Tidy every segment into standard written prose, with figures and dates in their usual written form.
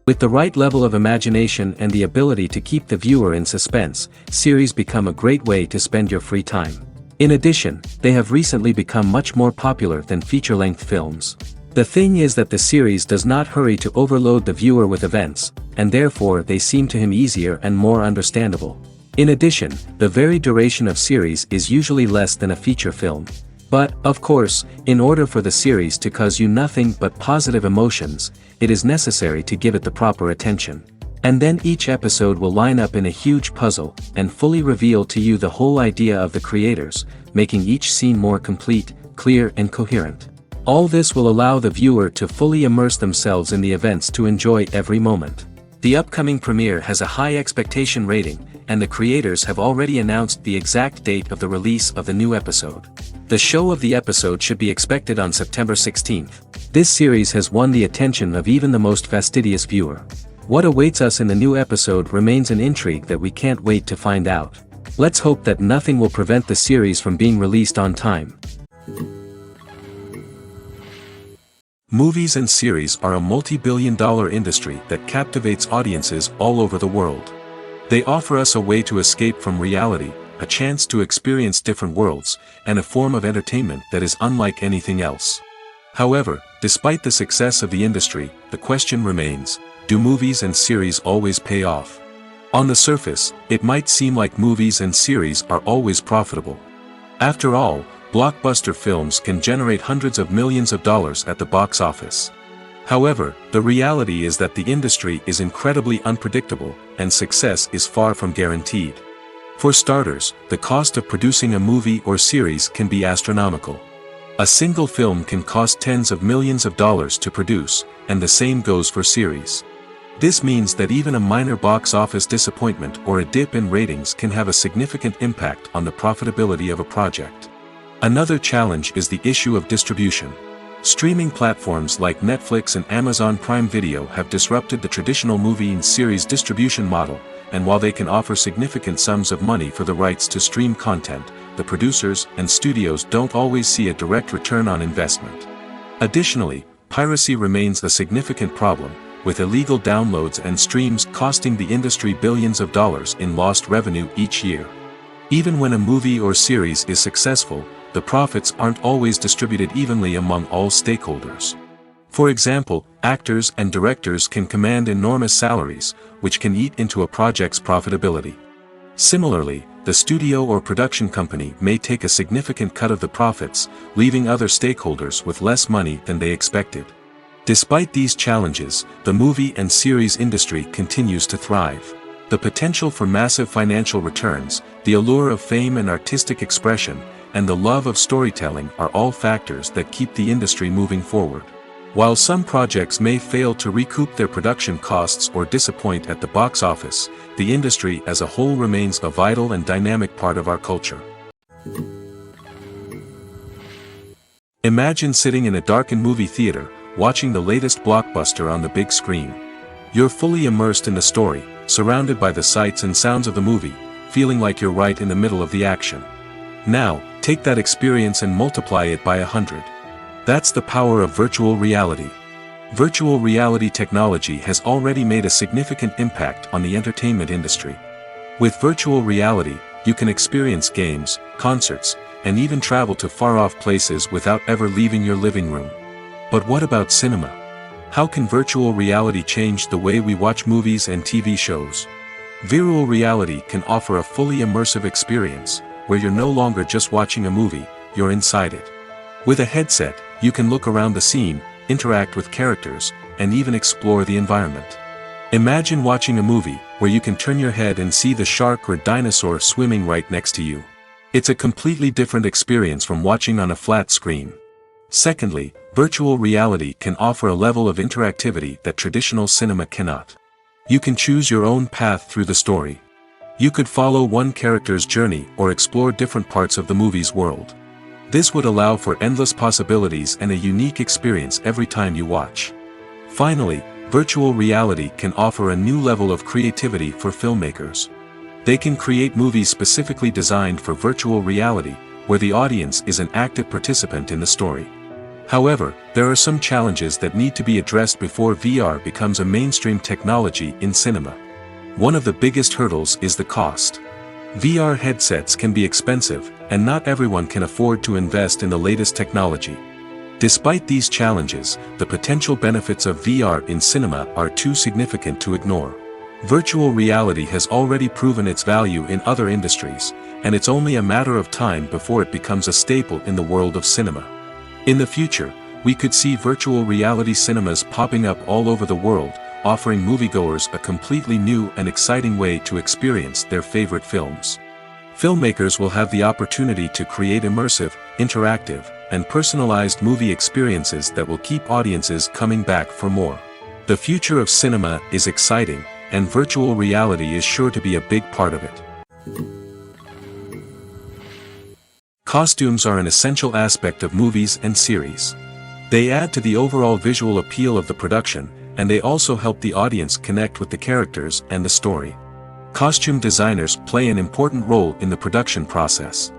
With the right level of imagination and the ability to keep the viewer in suspense, series become a great way to spend your free time. In addition, they have recently become much more popular than feature-length films. The thing is that the series does not hurry to overload the viewer with events, and therefore they seem to him easier and more understandable. In addition, the very duration of series is usually less than a feature film. But, of course, in order for the series to cause you nothing but positive emotions, it is necessary to give it the proper attention. And then each episode will line up in a huge puzzle, and fully reveal to you the whole idea of the creators, making each scene more complete, clear and coherent. All this will allow the viewer to fully immerse themselves in the events to enjoy every moment. The upcoming premiere has a high expectation rating, and the creators have already announced the exact date of the release of the new episode. The show of the episode should be expected on September 16th. This series has won the attention of even the most fastidious viewer. What awaits us in the new episode remains an intrigue that we can't wait to find out. Let's hope that nothing will prevent the series from being released on time. Movies and series are a multi-billion-dollar industry that captivates audiences all over the world. They offer us a way to escape from reality, a chance to experience different worlds, and a form of entertainment that is unlike anything else. However, despite the success of the industry, the question remains, do movies and series always pay off? On the surface, it might seem like movies and series are always profitable. After all, blockbuster films can generate hundreds of millions of dollars at the box office. However, the reality is that the industry is incredibly unpredictable, and success is far from guaranteed. For starters, the cost of producing a movie or series can be astronomical. A single film can cost tens of millions of dollars to produce, and the same goes for series. This means that even a minor box office disappointment or a dip in ratings can have a significant impact on the profitability of a project. Another challenge is the issue of distribution. Streaming platforms like Netflix and Amazon Prime Video have disrupted the traditional movie and series distribution model, and while they can offer significant sums of money for the rights to stream content, the producers and studios don't always see a direct return on investment. Additionally, piracy remains a significant problem, with illegal downloads and streams costing the industry billions of dollars in lost revenue each year. Even when a movie or series is successful, the profits aren't always distributed evenly among all stakeholders. For example, actors and directors can command enormous salaries, which can eat into a project's profitability. Similarly, the studio or production company may take a significant cut of the profits, leaving other stakeholders with less money than they expected. Despite these challenges, the movie and series industry continues to thrive. The potential for massive financial returns, the allure of fame and artistic expression, and the love of storytelling are all factors that keep the industry moving forward. While some projects may fail to recoup their production costs or disappoint at the box office, the industry as a whole remains a vital and dynamic part of our culture. Imagine sitting in a darkened movie theater, watching the latest blockbuster on the big screen. You're fully immersed in the story, surrounded by the sights and sounds of the movie, feeling like you're right in the middle of the action. Now, take that experience and multiply it by 100. That's the power of virtual reality. Virtual reality technology has already made a significant impact on the entertainment industry. With virtual reality, you can experience games, concerts, and even travel to far-off places without ever leaving your living room. But what about cinema? How can virtual reality change the way we watch movies and TV shows? Virtual reality can offer a fully immersive experience, where you're no longer just watching a movie, you're inside it. With a headset, you can look around the scene, interact with characters, and even explore the environment. Imagine watching a movie where you can turn your head and see the shark or dinosaur swimming right next to you. It's a completely different experience from watching on a flat screen. Secondly, virtual reality can offer a level of interactivity that traditional cinema cannot. You can choose your own path through the story. You could follow one character's journey or explore different parts of the movie's world. This would allow for endless possibilities and a unique experience every time you watch. Finally, virtual reality can offer a new level of creativity for filmmakers. They can create movies specifically designed for virtual reality, where the audience is an active participant in the story. However, there are some challenges that need to be addressed before VR becomes a mainstream technology in cinema. One of the biggest hurdles is the cost. VR headsets can be expensive, and not everyone can afford to invest in the latest technology. Despite these challenges, the potential benefits of VR in cinema are too significant to ignore. Virtual reality has already proven its value in other industries, and it's only a matter of time before it becomes a staple in the world of cinema. In the future, we could see virtual reality cinemas popping up all over the world, offering moviegoers a completely new and exciting way to experience their favorite films. Filmmakers will have the opportunity to create immersive, interactive, and personalized movie experiences that will keep audiences coming back for more. The future of cinema is exciting, and virtual reality is sure to be a big part of it. Costumes are an essential aspect of movies and series. They add to the overall visual appeal of the production, and they also help the audience connect with the characters and the story. Costume designers play an important role in the production process.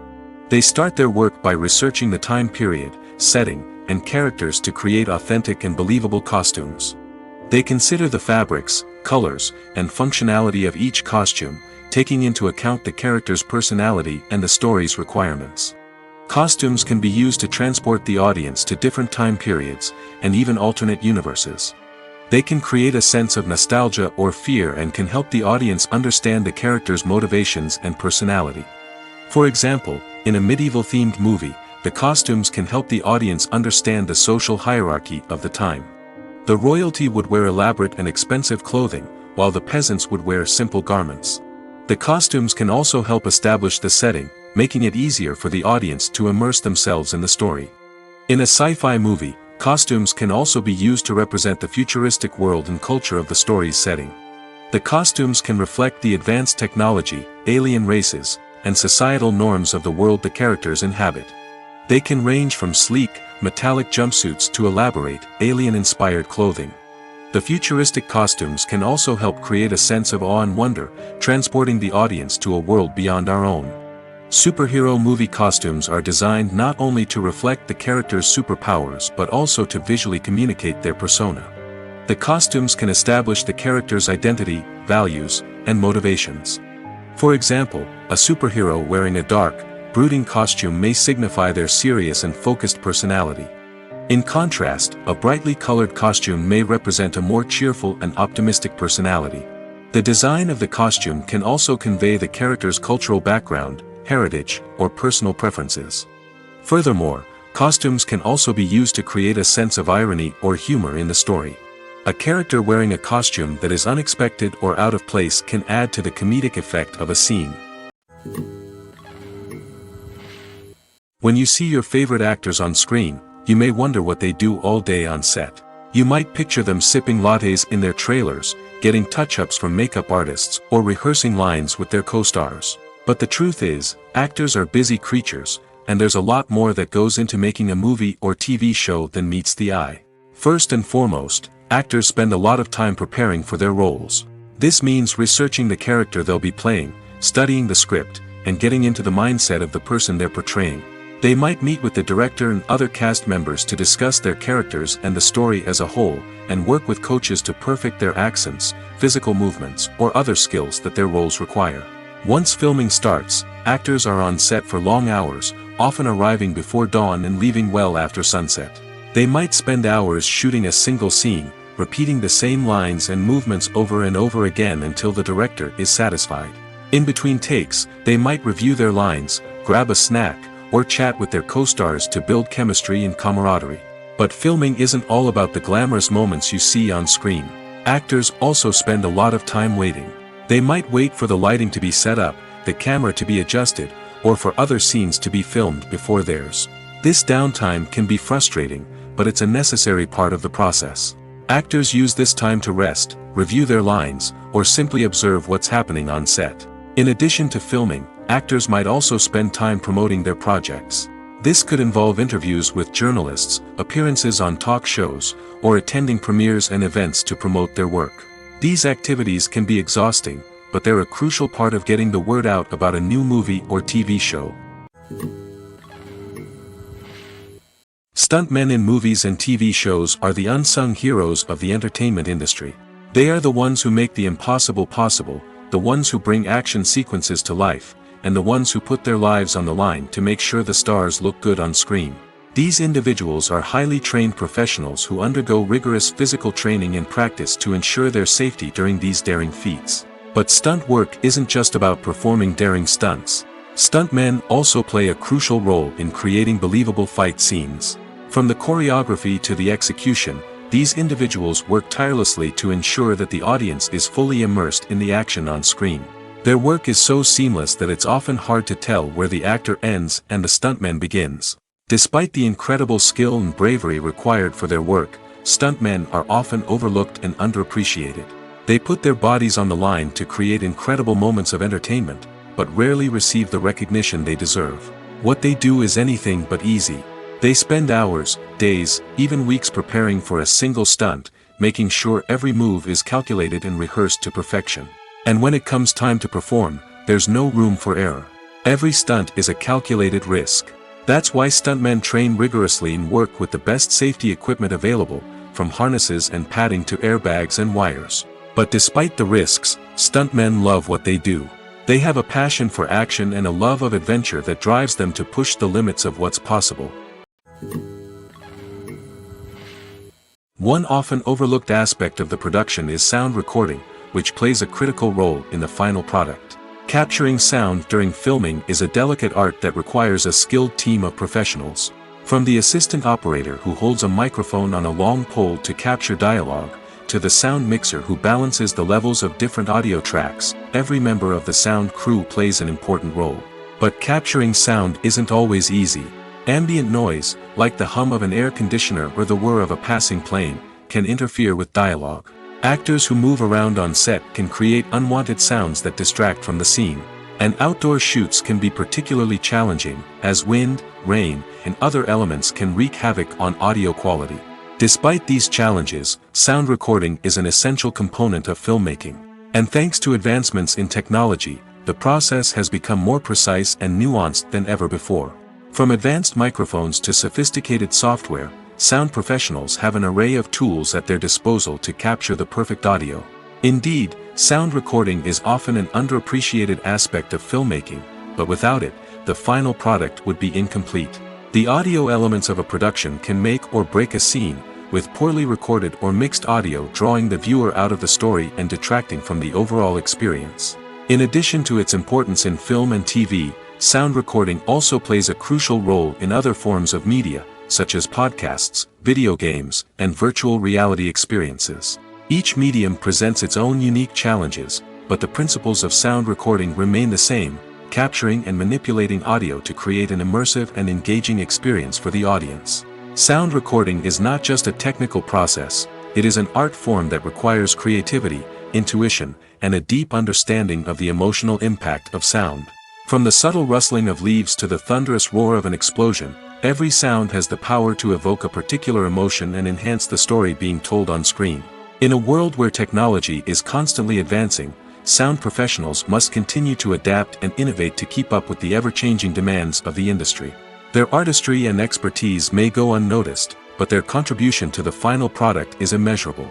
They start their work by researching the time period, setting, and characters to create authentic and believable costumes. They consider the fabrics, colors, and functionality of each costume, taking into account the character's personality and the story's requirements. Costumes can be used to transport the audience to different time periods, and even alternate universes. They can create a sense of nostalgia or fear and can help the audience understand the character's motivations and personality. For example, in a medieval-themed movie, the costumes can help the audience understand the social hierarchy of the time. The royalty would wear elaborate and expensive clothing, while the peasants would wear simple garments. The costumes can also help establish the setting, making it easier for the audience to immerse themselves in the story. In a sci-fi movie, costumes can also be used to represent the futuristic world and culture of the story's setting. The costumes can reflect the advanced technology, alien races, and societal norms of the world the characters inhabit. They can range from sleek, metallic jumpsuits to elaborate, alien-inspired clothing. The futuristic costumes can also help create a sense of awe and wonder, transporting the audience to a world beyond our own. Superhero movie costumes are designed not only to reflect the character's superpowers but also to visually communicate their persona. The costumes can establish the character's identity, values, and motivations. For example, a superhero wearing a dark, brooding costume may signify their serious and focused personality. In contrast, a brightly colored costume may represent a more cheerful and optimistic personality. The design of the costume can also convey the character's cultural background, heritage, or personal preferences. Furthermore, costumes can also be used to create a sense of irony or humor in the story. A character wearing a costume that is unexpected or out of place can add to the comedic effect of a scene. When you see your favorite actors on screen, you may wonder what they do all day on set. You might picture them sipping lattes in their trailers, getting touch-ups from makeup artists, or rehearsing lines with their co-stars. But the truth is, actors are busy creatures, and there's a lot more that goes into making a movie or TV show than meets the eye. First and foremost, actors spend a lot of time preparing for their roles. This means researching the character they'll be playing, studying the script, and getting into the mindset of the person they're portraying. They might meet with the director and other cast members to discuss their characters and the story as a whole, and work with coaches to perfect their accents, physical movements, or other skills that their roles require. Once filming starts, actors are on set for long hours, often arriving before dawn and leaving well after sunset. They might spend hours shooting a single scene, repeating the same lines and movements over and over again until the director is satisfied. In between takes, they might review their lines, grab a snack, or chat with their co-stars to build chemistry and camaraderie. But filming isn't all about the glamorous moments you see on screen. Actors also spend a lot of time waiting. They might wait for the lighting to be set up, the camera to be adjusted, or for other scenes to be filmed before theirs. This downtime can be frustrating, but it's a necessary part of the process. Actors use this time to rest, review their lines, or simply observe what's happening on set. In addition to filming, actors might also spend time promoting their projects. This could involve interviews with journalists, appearances on talk shows, or attending premieres and events to promote their work. These activities can be exhausting, but they're a crucial part of getting the word out about a new movie or TV show. Stuntmen in movies and TV shows are the unsung heroes of the entertainment industry. They are the ones who make the impossible possible, the ones who bring action sequences to life, and the ones who put their lives on the line to make sure the stars look good on screen. These individuals are highly trained professionals who undergo rigorous physical training and practice to ensure their safety during these daring feats. But stunt work isn't just about performing daring stunts. Stuntmen also play a crucial role in creating believable fight scenes. From the choreography to the execution, these individuals work tirelessly to ensure that the audience is fully immersed in the action on screen. Their work is so seamless that it's often hard to tell where the actor ends and the stuntman begins. Despite the incredible skill and bravery required for their work, stuntmen are often overlooked and underappreciated. They put their bodies on the line to create incredible moments of entertainment, but rarely receive the recognition they deserve. What they do is anything but easy. They spend hours, days, even weeks preparing for a single stunt, making sure every move is calculated and rehearsed to perfection. And when it comes time to perform, there's no room for error. Every stunt is a calculated risk. That's why stuntmen train rigorously and work with the best safety equipment available, from harnesses and padding to airbags and wires. But despite the risks, stuntmen love what they do. They have a passion for action and a love of adventure that drives them to push the limits of what's possible. One often overlooked aspect of the production is sound recording, which plays a critical role in the final product. Capturing sound during filming is a delicate art that requires a skilled team of professionals. From the assistant operator who holds a microphone on a long pole to capture dialogue, to the sound mixer who balances the levels of different audio tracks, every member of the sound crew plays an important role. But capturing sound isn't always easy. Ambient noise, like the hum of an air conditioner or the whir of a passing plane, can interfere with dialogue. Actors who move around on set can create unwanted sounds that distract from the scene. And outdoor shoots can be particularly challenging, as wind, rain, and other elements can wreak havoc on audio quality. Despite these challenges, sound recording is an essential component of filmmaking. And thanks to advancements in technology, the process has become more precise and nuanced than ever before. From advanced microphones to sophisticated software, sound professionals have an array of tools at their disposal to capture the perfect audio. Indeed, sound recording is often an underappreciated aspect of filmmaking, but without it, the final product would be incomplete. The audio elements of a production can make or break a scene, with poorly recorded or mixed audio drawing the viewer out of the story and detracting from the overall experience. In addition to its importance in film and TV, sound recording also plays a crucial role in other forms of media, such as podcasts, video games, and virtual reality experiences. Each medium presents its own unique challenges, but the principles of sound recording remain the same, capturing and manipulating audio to create an immersive and engaging experience for the audience. Sound recording is not just a technical process, it is an art form that requires creativity, intuition, and a deep understanding of the emotional impact of sound. From the subtle rustling of leaves to the thunderous roar of an explosion, every sound has the power to evoke a particular emotion and enhance the story being told on screen. In a world where technology is constantly advancing, sound professionals must continue to adapt and innovate to keep up with the ever-changing demands of the industry. Their artistry and expertise may go unnoticed, but their contribution to the final product is immeasurable.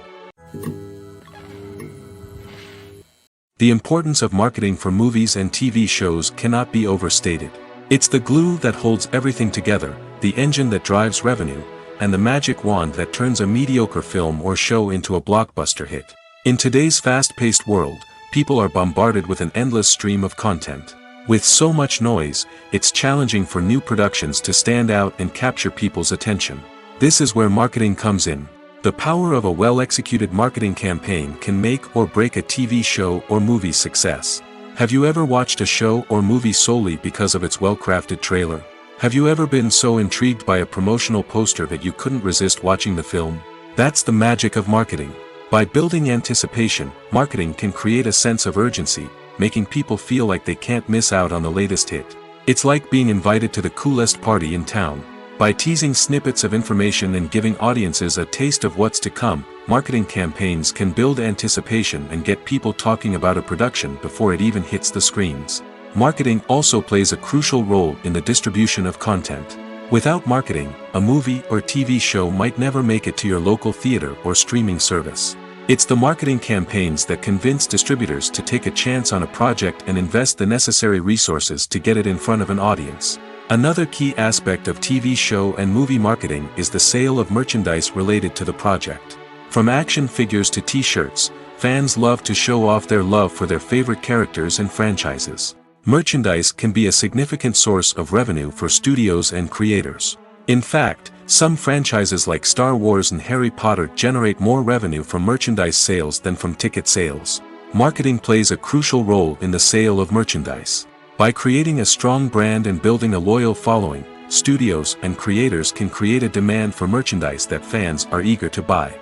The importance of marketing for movies and TV shows cannot be overstated. It's the glue that holds everything together, the engine that drives revenue, and the magic wand that turns a mediocre film or show into a blockbuster hit. In today's fast-paced world, people are bombarded with an endless stream of content. With so much noise, it's challenging for new productions to stand out and capture people's attention. This is where marketing comes in. The power of a well-executed marketing campaign can make or break a TV show or movie's success. Have you ever watched a show or movie solely because of its well-crafted trailer? Have you ever been so intrigued by a promotional poster that you couldn't resist watching the film? That's the magic of marketing. By building anticipation, marketing can create a sense of urgency, making people feel like they can't miss out on the latest hit. It's like being invited to the coolest party in town. By teasing snippets of information and giving audiences a taste of what's to come, marketing campaigns can build anticipation and get people talking about a production before it even hits the screens. Marketing also plays a crucial role in the distribution of content. Without marketing, a movie or TV show might never make it to your local theater or streaming service. It's the marketing campaigns that convince distributors to take a chance on a project and invest the necessary resources to get it in front of an audience. Another key aspect of TV show and movie marketing is the sale of merchandise related to the project. From action figures to t-shirts, fans love to show off their love for their favorite characters and franchises. Merchandise can be a significant source of revenue for studios and creators. In fact, some franchises like Star Wars and Harry Potter generate more revenue from merchandise sales than from ticket sales. Marketing plays a crucial role in the sale of merchandise. By creating a strong brand and building a loyal following, studios and creators can create a demand for merchandise that fans are eager to buy.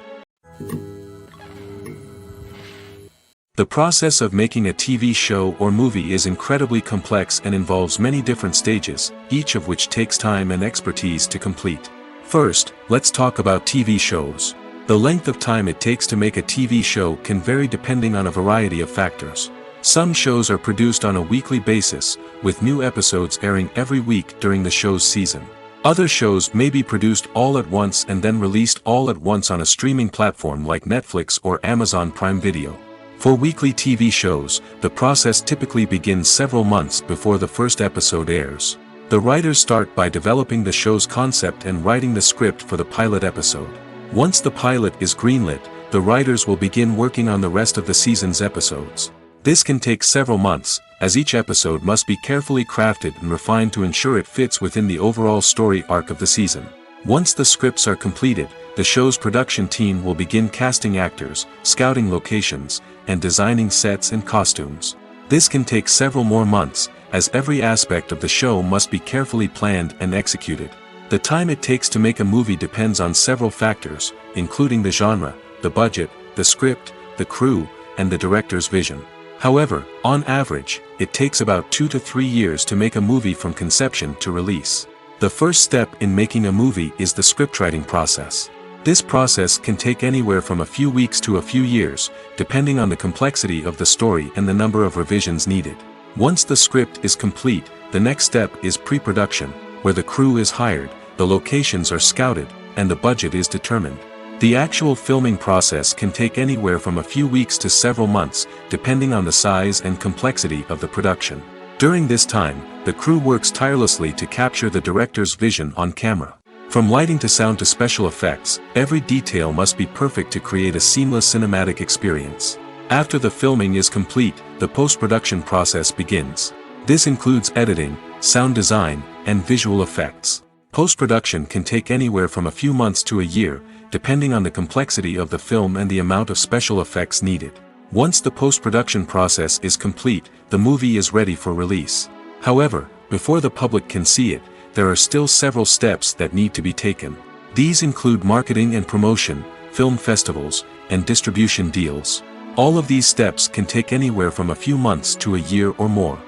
The process of making a TV show or movie is incredibly complex and involves many different stages, each of which takes time and expertise to complete. First, let's talk about TV shows. The length of time it takes to make a TV show can vary depending on a variety of factors. Some shows are produced on a weekly basis, with new episodes airing every week during the show's season. Other shows may be produced all at once and then released all at once on a streaming platform like Netflix or Amazon Prime Video. For weekly TV shows, the process typically begins several months before the first episode airs. The writers start by developing the show's concept and writing the script for the pilot episode. Once the pilot is greenlit, the writers will begin working on the rest of the season's episodes. This can take several months, as each episode must be carefully crafted and refined to ensure it fits within the overall story arc of the season. Once the scripts are completed, the show's production team will begin casting actors, scouting locations, and designing sets and costumes. This can take several more months, as every aspect of the show must be carefully planned and executed. The time it takes to make a movie depends on several factors, including the genre, the budget, the script, the crew, and the director's vision. However, on average, it takes about 2 to 3 years to make a movie from conception to release. The first step in making a movie is the scriptwriting process. This process can take anywhere from a few weeks to a few years, depending on the complexity of the story and the number of revisions needed. Once the script is complete, the next step is pre-production, where the crew is hired, the locations are scouted, and the budget is determined. The actual filming process can take anywhere from a few weeks to several months, depending on the size and complexity of the production. During this time, the crew works tirelessly to capture the director's vision on camera. From lighting to sound to special effects, every detail must be perfect to create a seamless cinematic experience. After the filming is complete, the post-production process begins. This includes editing, sound design, and visual effects. Post-production can take anywhere from a few months to a year, depending on the complexity of the film and the amount of special effects needed. Once the post-production process is complete, the movie is ready for release. However, before the public can see it, there are still several steps that need to be taken. These include marketing and promotion, film festivals, and distribution deals. All of these steps can take anywhere from a few months to a year or more.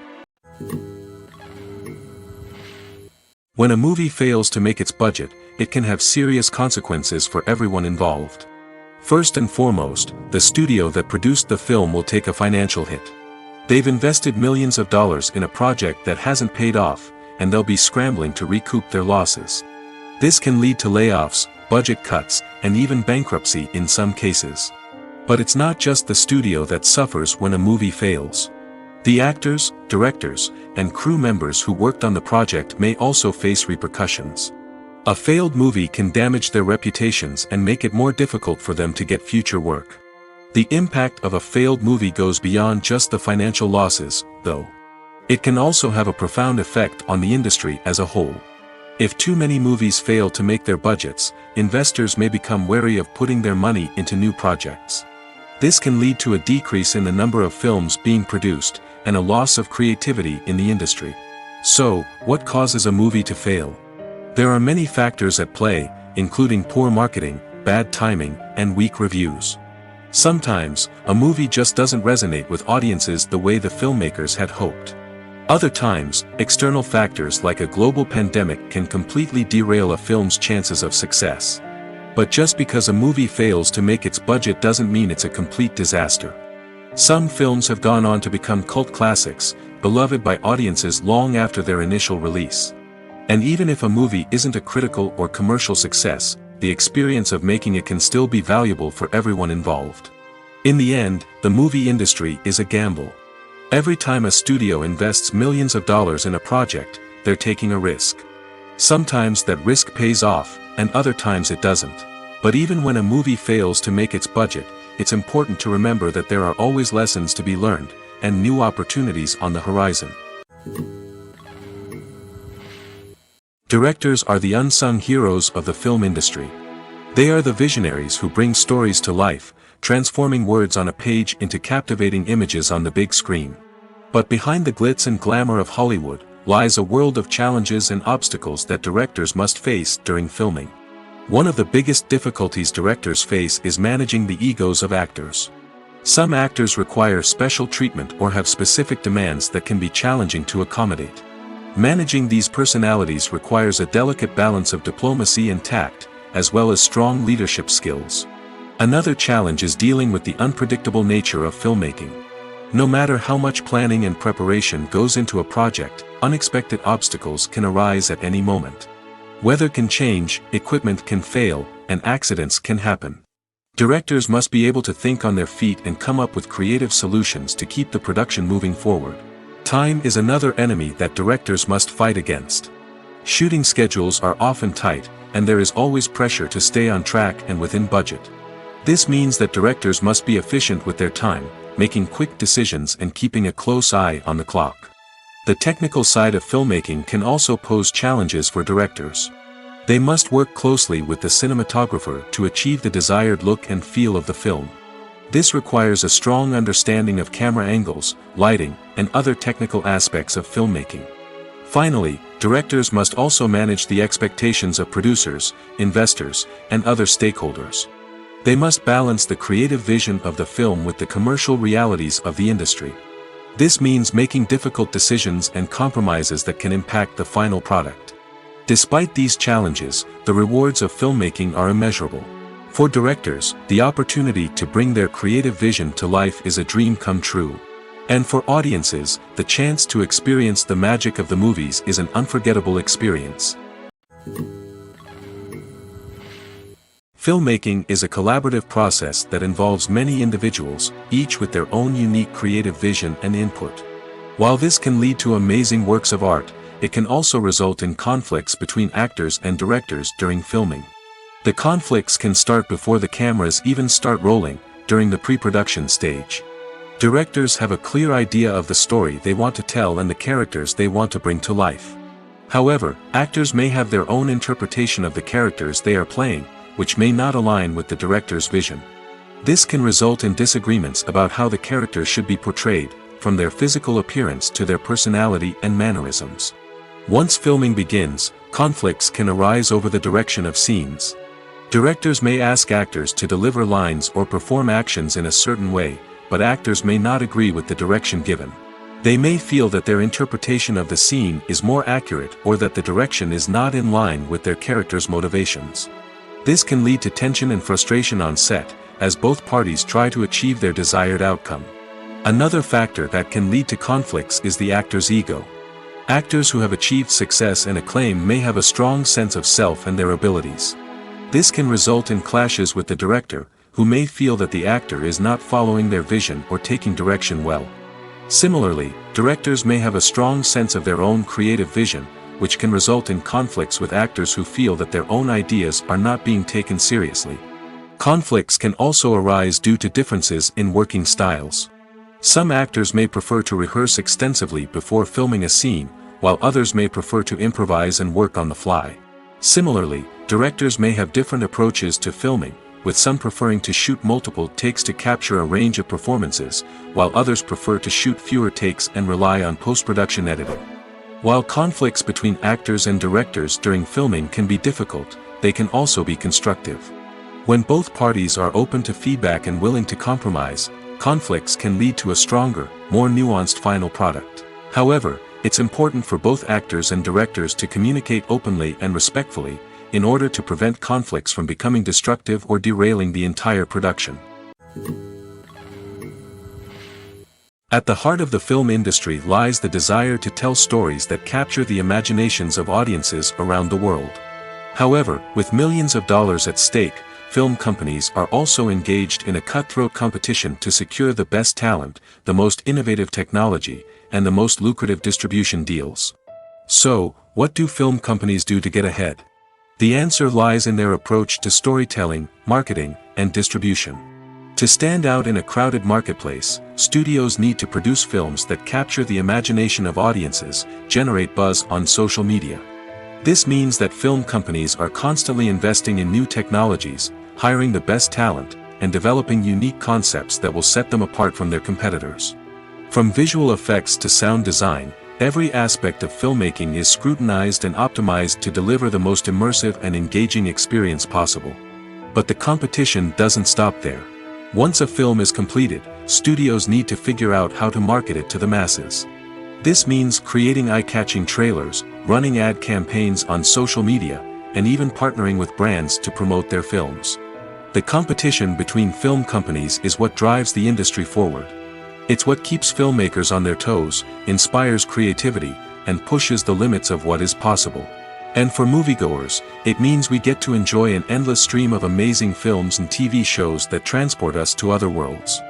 When a movie fails to make its budget, it can have serious consequences for everyone involved. First and foremost, the studio that produced the film will take a financial hit. They've invested millions of dollars in a project that hasn't paid off, and they'll be scrambling to recoup their losses. This can lead to layoffs, budget cuts, and even bankruptcy in some cases. But it's not just the studio that suffers when a movie fails. The actors, directors, and crew members who worked on the project may also face repercussions. A failed movie can damage their reputations and make it more difficult for them to get future work. The impact of a failed movie goes beyond just the financial losses, though. It can also have a profound effect on the industry as a whole. If too many movies fail to make their budgets, investors may become wary of putting their money into new projects. This can lead to a decrease in the number of films being produced, and a loss of creativity in the industry. So, what causes a movie to fail? There are many factors at play, including poor marketing, bad timing, and weak reviews. Sometimes, a movie just doesn't resonate with audiences the way the filmmakers had hoped. Other times, external factors like a global pandemic can completely derail a film's chances of success. But just because a movie fails to make its budget doesn't mean it's a complete disaster. Some films have gone on to become cult classics, beloved by audiences long after their initial release. And even if a movie isn't a critical or commercial success, the experience of making it can still be valuable for everyone involved. In the end, the movie industry is a gamble. Every time a studio invests millions of dollars in a project, they're taking a risk. Sometimes that risk pays off, and other times it doesn't. But even when a movie fails to make its budget, it's important to remember that there are always lessons to be learned, and new opportunities on the horizon. Directors are the unsung heroes of the film industry. They are the visionaries who bring stories to life, transforming words on a page into captivating images on the big screen. But behind the glitz and glamour of Hollywood, lies a world of challenges and obstacles that directors must face during filming. One of the biggest difficulties directors face is managing the egos of actors. Some actors require special treatment or have specific demands that can be challenging to accommodate. Managing these personalities requires a delicate balance of diplomacy and tact, as well as strong leadership skills. Another challenge is dealing with the unpredictable nature of filmmaking. No matter how much planning and preparation goes into a project, unexpected obstacles can arise at any moment. Weather can change, equipment can fail, and accidents can happen. Directors must be able to think on their feet and come up with creative solutions to keep the production moving forward. Time is another enemy that directors must fight against. Shooting schedules are often tight, and there is always pressure to stay on track and within budget. This means that directors must be efficient with their time, making quick decisions and keeping a close eye on the clock. The technical side of filmmaking can also pose challenges for directors. They must work closely with the cinematographer to achieve the desired look and feel of the film. This requires a strong understanding of camera angles, lighting, and other technical aspects of filmmaking. Finally, directors must also manage the expectations of producers, investors, and other stakeholders. They must balance the creative vision of the film with the commercial realities of the industry. This means making difficult decisions and compromises that can impact the final product. Despite these challenges, the rewards of filmmaking are immeasurable. For directors, the opportunity to bring their creative vision to life is a dream come true. And for audiences, the chance to experience the magic of the movies is an unforgettable experience. Filmmaking is a collaborative process that involves many individuals, each with their own unique creative vision and input. While this can lead to amazing works of art, it can also result in conflicts between actors and directors during filming. The conflicts can start before the cameras even start rolling, during the pre-production stage. Directors have a clear idea of the story they want to tell and the characters they want to bring to life. However, actors may have their own interpretation of the characters they are playing, which may not align with the director's vision. This can result in disagreements about how the characters should be portrayed, from their physical appearance to their personality and mannerisms. Once filming begins, conflicts can arise over the direction of scenes. Directors may ask actors to deliver lines or perform actions in a certain way, but actors may not agree with the direction given. They may feel that their interpretation of the scene is more accurate or that the direction is not in line with their character's motivations. This can lead to tension and frustration on set, as both parties try to achieve their desired outcome. Another factor that can lead to conflicts is the actor's ego. Actors who have achieved success and acclaim may have a strong sense of self and their abilities. This can result in clashes with the director, who may feel that the actor is not following their vision or taking direction well. Similarly, directors may have a strong sense of their own creative vision, which can result in conflicts with actors who feel that their own ideas are not being taken seriously. Conflicts can also arise due to differences in working styles. Some actors may prefer to rehearse extensively before filming a scene, while others may prefer to improvise and work on the fly. Similarly, directors may have different approaches to filming, with some preferring to shoot multiple takes to capture a range of performances, while others prefer to shoot fewer takes and rely on post-production editing. While conflicts between actors and directors during filming can be difficult, they can also be constructive. When both parties are open to feedback and willing to compromise, conflicts can lead to a stronger, more nuanced final product. However, it's important for both actors and directors to communicate openly and respectfully, in order to prevent conflicts from becoming destructive or derailing the entire production. At the heart of the film industry lies the desire to tell stories that capture the imaginations of audiences around the world. However, with millions of dollars at stake, film companies are also engaged in a cutthroat competition to secure the best talent, the most innovative technology, and the most lucrative distribution deals. So, what do film companies do to get ahead? The answer lies in their approach to storytelling, marketing, and distribution. To stand out in a crowded marketplace, studios need to produce films that capture the imagination of audiences, generate buzz on social media. This means that film companies are constantly investing in new technologies, hiring the best talent, and developing unique concepts that will set them apart from their competitors. From visual effects to sound design, every aspect of filmmaking is scrutinized and optimized to deliver the most immersive and engaging experience possible. But the competition doesn't stop there. Once a film is completed, studios need to figure out how to market it to the masses. This means creating eye-catching trailers, running ad campaigns on social media, and even partnering with brands to promote their films. The competition between film companies is what drives the industry forward. It's what keeps filmmakers on their toes, inspires creativity, and pushes the limits of what is possible. And for moviegoers, it means we get to enjoy an endless stream of amazing films and TV shows that transport us to other worlds.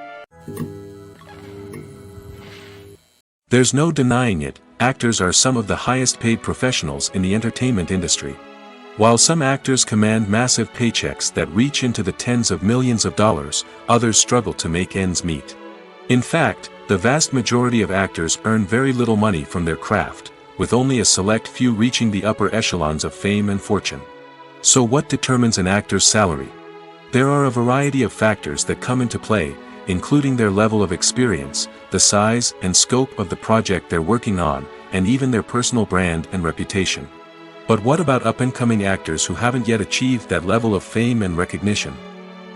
There's no denying it, actors are some of the highest paid professionals in the entertainment industry. While some actors command massive paychecks that reach into the tens of millions of dollars, others struggle to make ends meet. In fact, the vast majority of actors earn very little money from their craft, with only a select few reaching the upper echelons of fame and fortune. So what determines an actor's salary? There are a variety of factors that come into play, including their level of experience, the size and scope of the project they're working on, and even their personal brand and reputation. But what about up-and-coming actors who haven't yet achieved that level of fame and recognition?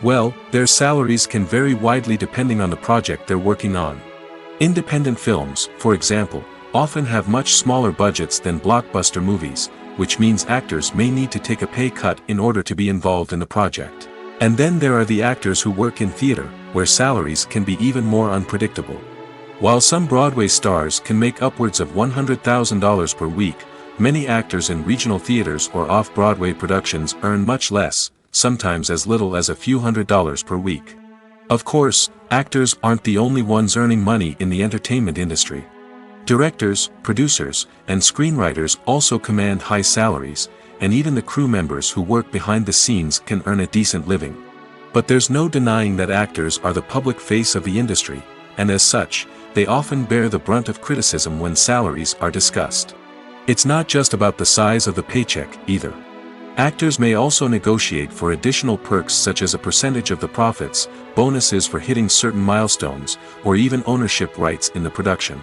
Well, their salaries can vary widely depending on the project they're working on. Independent films, for example, often have much smaller budgets than blockbuster movies, which means actors may need to take a pay cut in order to be involved in the project. And then there are the actors who work in theater, where salaries can be even more unpredictable. While some Broadway stars can make upwards of $100,000 per week, many actors in regional theaters or off-Broadway productions earn much less, sometimes as little as a few $100s per week. Of course, actors aren't the only ones earning money in the entertainment industry. Directors, producers, and screenwriters also command high salaries, and even the crew members who work behind the scenes can earn a decent living. But there's no denying that actors are the public face of the industry, and as such, they often bear the brunt of criticism when salaries are discussed. It's not just about the size of the paycheck, either. Actors may also negotiate for additional perks such as a percentage of the profits, bonuses for hitting certain milestones, or even ownership rights in the production.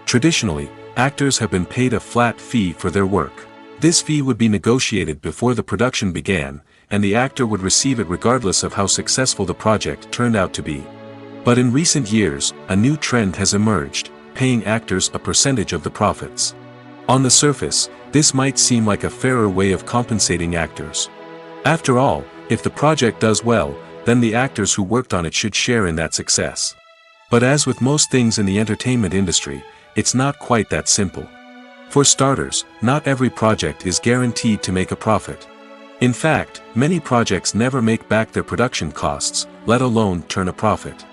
Traditionally, actors have been paid a flat fee for their work. This fee would be negotiated before the production began, and the actor would receive it regardless of how successful the project turned out to be. But in recent years, a new trend has emerged, paying actors a percentage of the profits. On the surface, this might seem like a fairer way of compensating actors. After all, if the project does well, then the actors who worked on it should share in that success. But as with most things in the entertainment industry, it's not quite that simple. For starters, not every project is guaranteed to make a profit. In fact, many projects never make back their production costs, let alone turn a profit.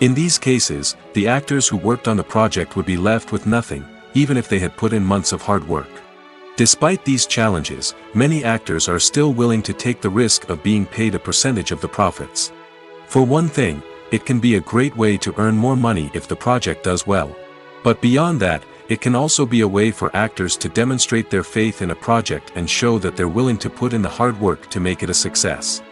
In these cases, the actors who worked on the project would be left with nothing, even if they had put in months of hard work. Despite these challenges, many actors are still willing to take the risk of being paid a percentage of the profits. For one thing, it can be a great way to earn more money if the project does well. But beyond that, it can also be a way for actors to demonstrate their faith in a project and show that they're willing to put in the hard work to make it a success.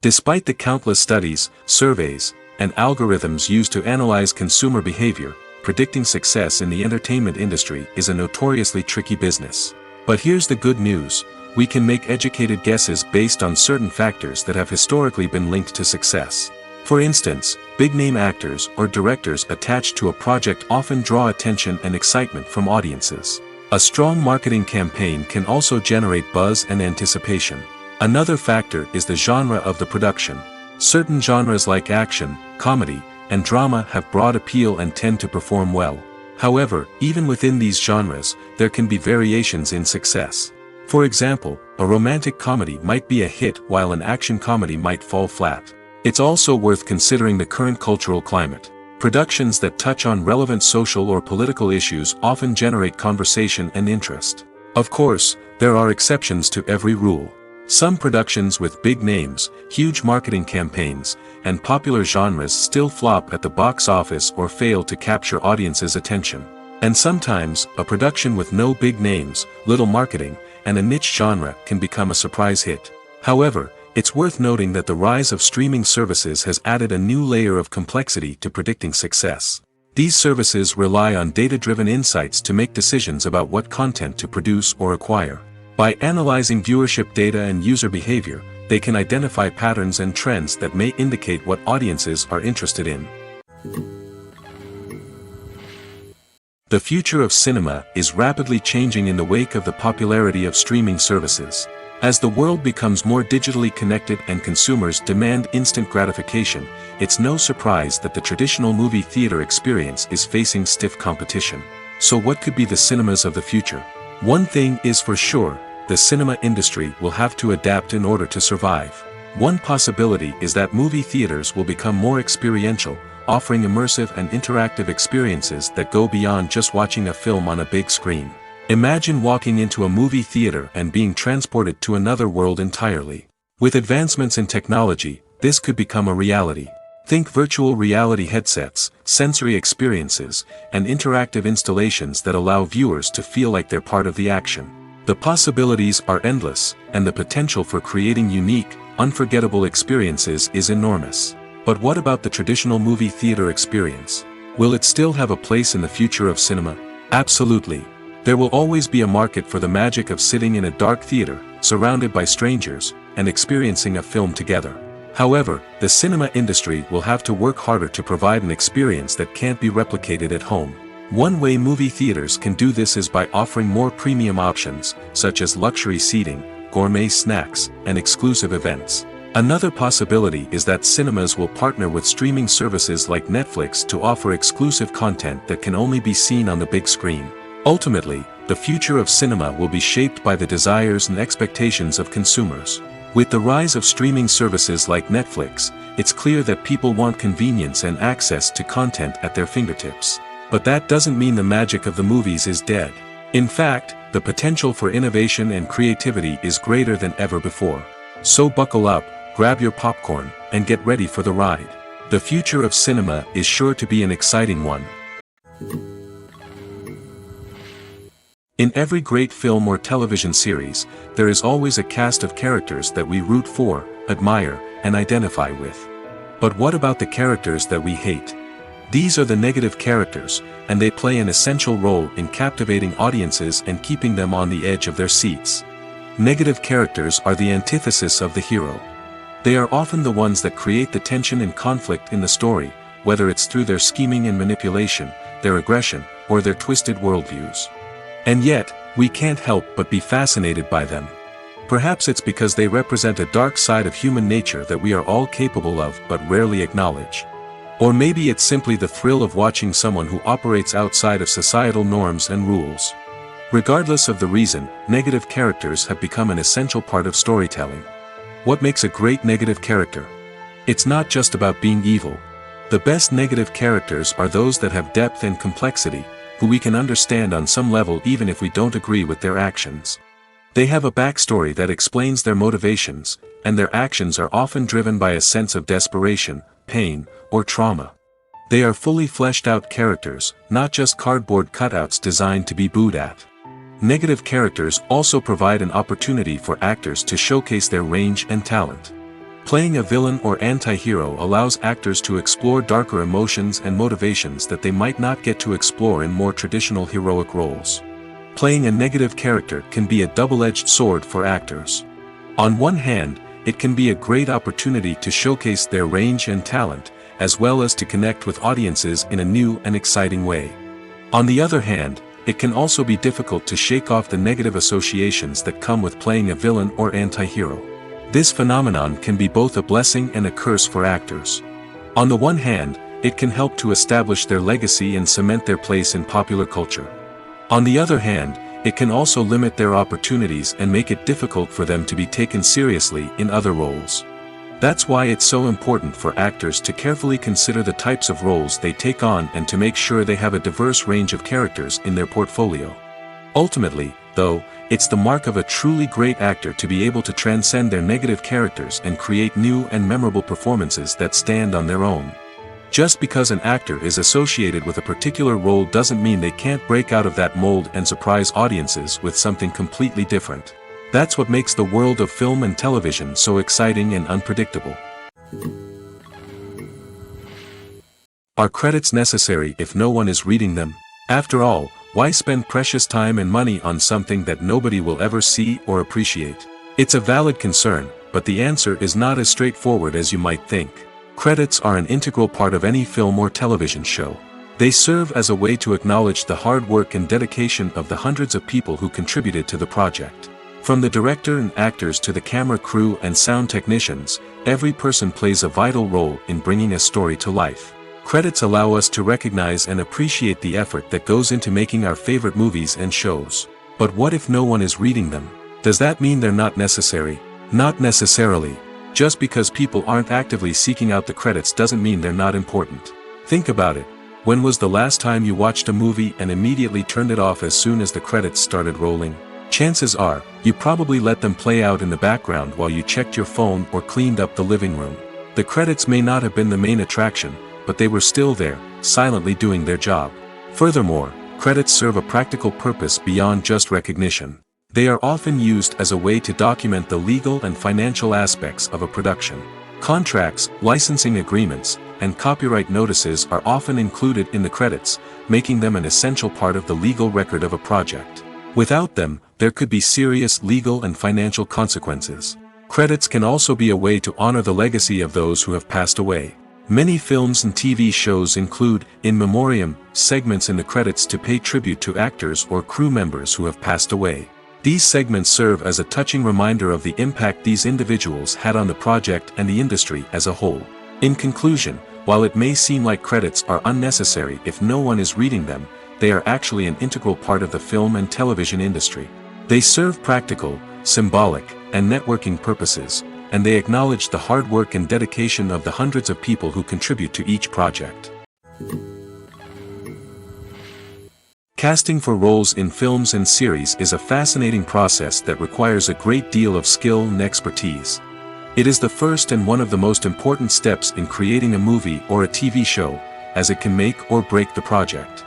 Despite the countless studies, surveys, and algorithms used to analyze consumer behavior, predicting success in the entertainment industry is a notoriously tricky business. But here's the good news: we can make educated guesses based on certain factors that have historically been linked to success. For instance, big-name actors or directors attached to a project often draw attention and excitement from audiences. A strong marketing campaign can also generate buzz and anticipation. Another factor is the genre of the production. Certain genres like action, comedy, and drama have broad appeal and tend to perform well. However, even within these genres, there can be variations in success. For example, a romantic comedy might be a hit while an action comedy might fall flat. It's also worth considering the current cultural climate. Productions that touch on relevant social or political issues often generate conversation and interest. Of course, there are exceptions to every rule. Some productions with big names, huge marketing campaigns, and popular genres still flop at the box office or fail to capture audiences' attention. And sometimes, a production with no big names, little marketing, and a niche genre can become a surprise hit. However, it's worth noting that the rise of streaming services has added a new layer of complexity to predicting success. These services rely on data-driven insights to make decisions about what content to produce or acquire. By analyzing viewership data and user behavior, they can identify patterns and trends that may indicate what audiences are interested in. The future of cinema is rapidly changing in the wake of the popularity of streaming services. As the world becomes more digitally connected and consumers demand instant gratification, it's no surprise that the traditional movie theater experience is facing stiff competition. So what could be the cinemas of the future? One thing is for sure, the cinema industry will have to adapt in order to survive. One possibility is that movie theaters will become more experiential, offering immersive and interactive experiences that go beyond just watching a film on a big screen. Imagine walking into a movie theater and being transported to another world entirely. With advancements in technology, this could become a reality. Think virtual reality headsets, sensory experiences, and interactive installations that allow viewers to feel like they're part of the action. The possibilities are endless, and the potential for creating unique, unforgettable experiences is enormous. But what about the traditional movie theater experience? Will it still have a place in the future of cinema? Absolutely. There will always be a market for the magic of sitting in a dark theater, surrounded by strangers, and experiencing a film together. However, the cinema industry will have to work harder to provide an experience that can't be replicated at home. One way movie theaters can do this is by offering more premium options, such as luxury seating, gourmet snacks, and exclusive events. Another possibility is that cinemas will partner with streaming services like Netflix to offer exclusive content that can only be seen on the big screen. Ultimately, the future of cinema will be shaped by the desires and expectations of consumers. With the rise of streaming services like Netflix, it's clear that people want convenience and access to content at their fingertips. But that doesn't mean the magic of the movies is dead. In fact, the potential for innovation and creativity is greater than ever before. So buckle up, grab your popcorn, and get ready for the ride. The future of cinema is sure to be an exciting one. In every great film or television series, there is always a cast of characters that we root for, admire, and identify with. But what about the characters that we hate? These are the negative characters, and they play an essential role in captivating audiences and keeping them on the edge of their seats. Negative characters are the antithesis of the hero. They are often the ones that create the tension and conflict in the story, whether it's through their scheming and manipulation, their aggression, or their twisted worldviews. And yet, we can't help but be fascinated by them. Perhaps it's because they represent a dark side of human nature that we are all capable of but rarely acknowledge. Or maybe it's simply the thrill of watching someone who operates outside of societal norms and rules. Regardless of the reason, negative characters have become an essential part of storytelling. What makes a great negative character? It's not just about being evil. The best negative characters are those that have depth and complexity, who we can understand on some level even if we don't agree with their actions. They have a backstory that explains their motivations, and their actions are often driven by a sense of desperation, pain, or trauma. They are fully fleshed out characters, not just cardboard cutouts designed to be booed at. Negative characters also provide an opportunity for actors to showcase their range and talent. Playing a villain or anti-hero allows actors to explore darker emotions and motivations that they might not get to explore in more traditional heroic roles. Playing a negative character can be a double-edged sword for actors. On one hand, it can be a great opportunity to showcase their range and talent, as well as to connect with audiences in a new and exciting way. On the other hand, it can also be difficult to shake off the negative associations that come with playing a villain or anti-hero. This phenomenon can be both a blessing and a curse for actors. On the one hand, it can help to establish their legacy and cement their place in popular culture. On the other hand, it can also limit their opportunities and make it difficult for them to be taken seriously in other roles. That's why it's so important for actors to carefully consider the types of roles they take on and to make sure they have a diverse range of characters in their portfolio. Ultimately, though, it's the mark of a truly great actor to be able to transcend their negative characters and create new and memorable performances that stand on their own. Just because an actor is associated with a particular role doesn't mean they can't break out of that mold and surprise audiences with something completely different. That's what makes the world of film and television so exciting and unpredictable. Are credits necessary if no one is reading them? After all, why spend precious time and money on something that nobody will ever see or appreciate? It's a valid concern, but the answer is not as straightforward as you might think. Credits are an integral part of any film or television show. They serve as a way to acknowledge the hard work and dedication of the hundreds of people who contributed to the project. From the director and actors to the camera crew and sound technicians, every person plays a vital role in bringing a story to life. Credits allow us to recognize and appreciate the effort that goes into making our favorite movies and shows. But what if no one is reading them? Does that mean they're not necessary? Not necessarily. Just because people aren't actively seeking out the credits doesn't mean they're not important. Think about it. When was the last time you watched a movie and immediately turned it off as soon as the credits started rolling? Chances are, you probably let them play out in the background while you checked your phone or cleaned up the living room. The credits may not have been the main attraction, but they were still there, silently doing their job. Furthermore, credits serve a practical purpose beyond just recognition. They are often used as a way to document the legal and financial aspects of a production. Contracts, licensing agreements, and copyright notices are often included in the credits, making them an essential part of the legal record of a project. Without them, there could be serious legal and financial consequences. Credits can also be a way to honor the legacy of those who have passed away. Many films and TV shows include, in memoriam, segments in the credits to pay tribute to actors or crew members who have passed away. These segments serve as a touching reminder of the impact these individuals had on the project and the industry as a whole. In conclusion, while it may seem like credits are unnecessary if no one is reading them, they are actually an integral part of the film and television industry. They serve practical, symbolic, and networking purposes, and they acknowledge the hard work and dedication of the hundreds of people who contribute to each project. Casting for roles in films and series is a fascinating process that requires a great deal of skill and expertise. It is the first and one of the most important steps in creating a movie or a TV show, as it can make or break the project.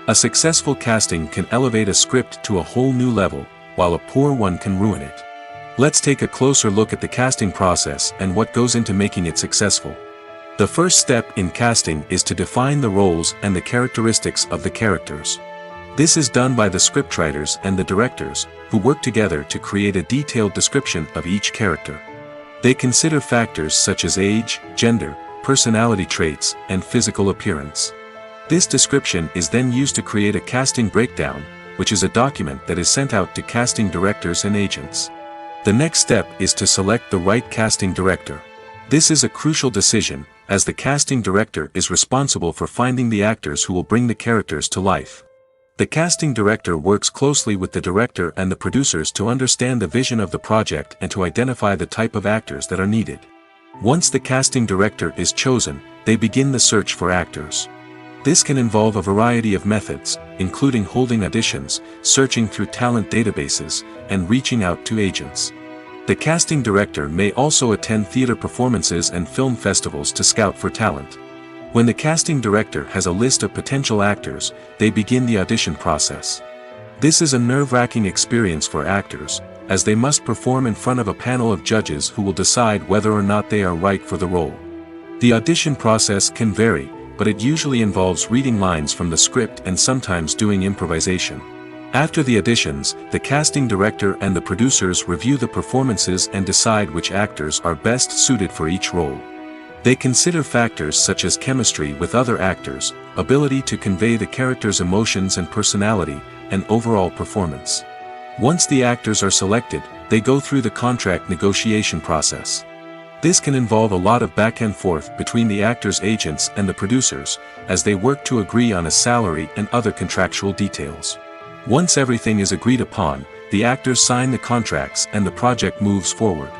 A successful casting can elevate a script to a whole new level, while a poor one can ruin it. Let's take a closer look at the casting process and what goes into making it successful. The first step in casting is to define the roles and the characteristics of the characters. This is done by the scriptwriters and the directors, who work together to create a detailed description of each character. They consider factors such as age, gender, personality traits, and physical appearance. This description is then used to create a casting breakdown, which is a document that is sent out to casting directors and agents. The next step is to select the right casting director. This is a crucial decision, as the casting director is responsible for finding the actors who will bring the characters to life. The casting director works closely with the director and the producers to understand the vision of the project and to identify the type of actors that are needed. Once the casting director is chosen, they begin the search for actors. This can involve a variety of methods, including holding auditions, searching through talent databases, and reaching out to agents. The casting director may also attend theater performances and film festivals to scout for talent. When the casting director has a list of potential actors, they begin the audition process. This is a nerve-wracking experience for actors, as they must perform in front of a panel of judges who will decide whether or not they are right for the role. The audition process can vary, but it usually involves reading lines from the script and sometimes doing improvisation. After the auditions, the casting director and the producers review the performances and decide which actors are best suited for each role. They consider factors such as chemistry with other actors, ability to convey the character's emotions and personality, and overall performance. Once the actors are selected, they go through the contract negotiation process. This can involve a lot of back and forth between the actors' agents and the producers, as they work to agree on a salary and other contractual details. Once everything is agreed upon, the actors sign the contracts and the project moves forward.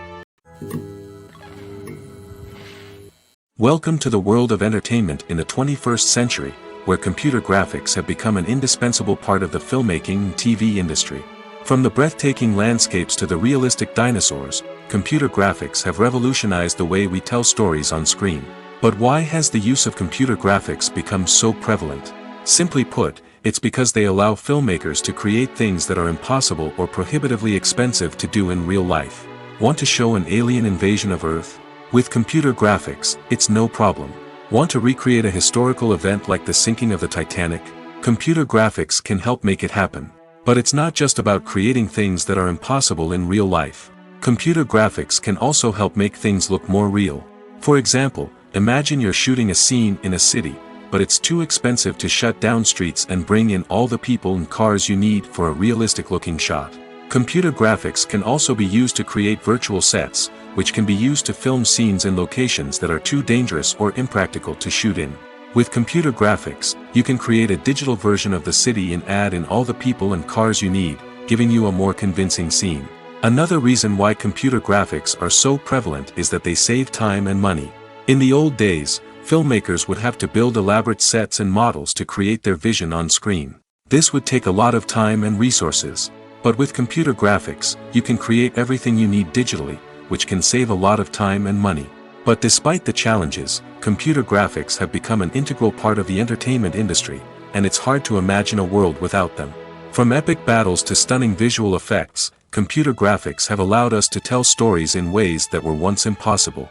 Welcome to the world of entertainment in the 21st century, where computer graphics have become an indispensable part of the filmmaking and TV industry. From the breathtaking landscapes to the realistic dinosaurs, computer graphics have revolutionized the way we tell stories on screen. But why has the use of computer graphics become so prevalent? Simply put, it's because they allow filmmakers to create things that are impossible or prohibitively expensive to do in real life. Want to show an alien invasion of Earth? With computer graphics, it's no problem. Want to recreate a historical event like the sinking of the Titanic? Computer graphics can help make it happen. But it's not just about creating things that are impossible in real life. Computer graphics can also help make things look more real. For example, imagine you're shooting a scene in a city, but it's too expensive to shut down streets and bring in all the people and cars you need for a realistic-looking shot. Computer graphics can also be used to create virtual sets, which can be used to film scenes in locations that are too dangerous or impractical to shoot in. With computer graphics, you can create a digital version of the city and add in all the people and cars you need, giving you a more convincing scene. Another reason why computer graphics are so prevalent is that they save time and money. In the old days, filmmakers would have to build elaborate sets and models to create their vision on screen. This would take a lot of time and resources. But with computer graphics, you can create everything you need digitally, which can save a lot of time and money. But despite the challenges, computer graphics have become an integral part of the entertainment industry, and it's hard to imagine a world without them. From epic battles to stunning visual effects, computer graphics have allowed us to tell stories in ways that were once impossible.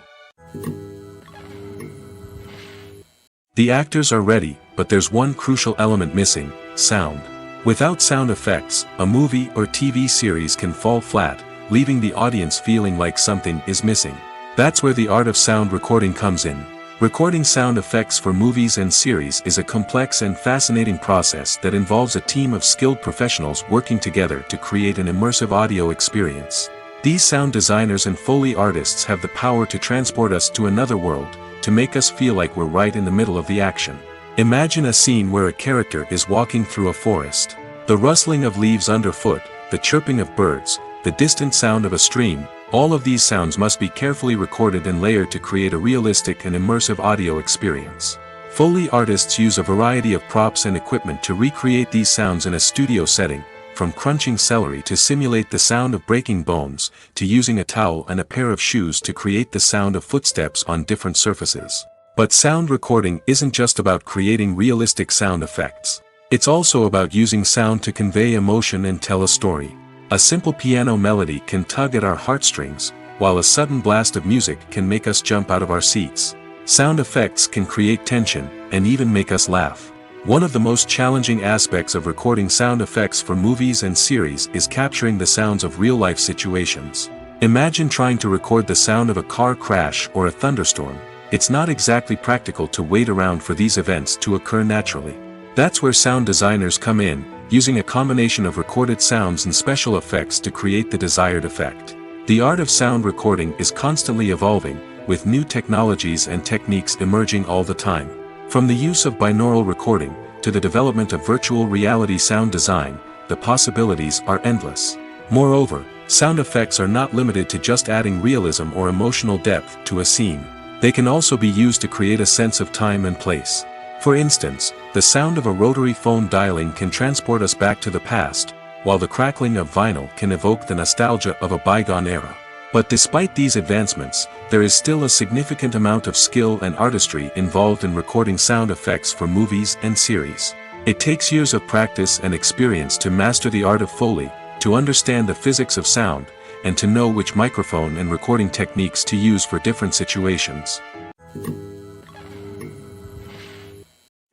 The actors are ready, but there's one crucial element missing: sound. Without sound effects, a movie or TV series can fall flat, leaving the audience feeling like something is missing. That's where the art of sound recording comes in. Recording sound effects for movies and series is a complex and fascinating process that involves a team of skilled professionals working together to create an immersive audio experience. These sound designers and Foley artists have the power to transport us to another world, to make us feel like we're right in the middle of the action. Imagine a scene where a character is walking through a forest. The rustling of leaves underfoot, the chirping of birds, the distant sound of a stream, all of these sounds must be carefully recorded and layered to create a realistic and immersive audio experience. Foley artists use a variety of props and equipment to recreate these sounds in a studio setting, from crunching celery to simulate the sound of breaking bones, to using a towel and a pair of shoes to create the sound of footsteps on different surfaces. But sound recording isn't just about creating realistic sound effects. It's also about using sound to convey emotion and tell a story. A simple piano melody can tug at our heartstrings, while a sudden blast of music can make us jump out of our seats. Sound effects can create tension, and even make us laugh. One of the most challenging aspects of recording sound effects for movies and series is capturing the sounds of real-life situations. Imagine trying to record the sound of a car crash or a thunderstorm. It's not exactly practical to wait around for these events to occur naturally. That's where sound designers come in, using a combination of recorded sounds and special effects to create the desired effect. The art of sound recording is constantly evolving, with new technologies and techniques emerging all the time. From the use of binaural recording, to the development of virtual reality sound design, the possibilities are endless. Moreover, sound effects are not limited to just adding realism or emotional depth to a scene. They can also be used to create a sense of time and place. For instance, the sound of a rotary phone dialing can transport us back to the past, while the crackling of vinyl can evoke the nostalgia of a bygone era. But despite these advancements, there is still a significant amount of skill and artistry involved in recording sound effects for movies and series. It takes years of practice and experience to master the art of Foley, to understand the physics of sound, and to know which microphone and recording techniques to use for different situations.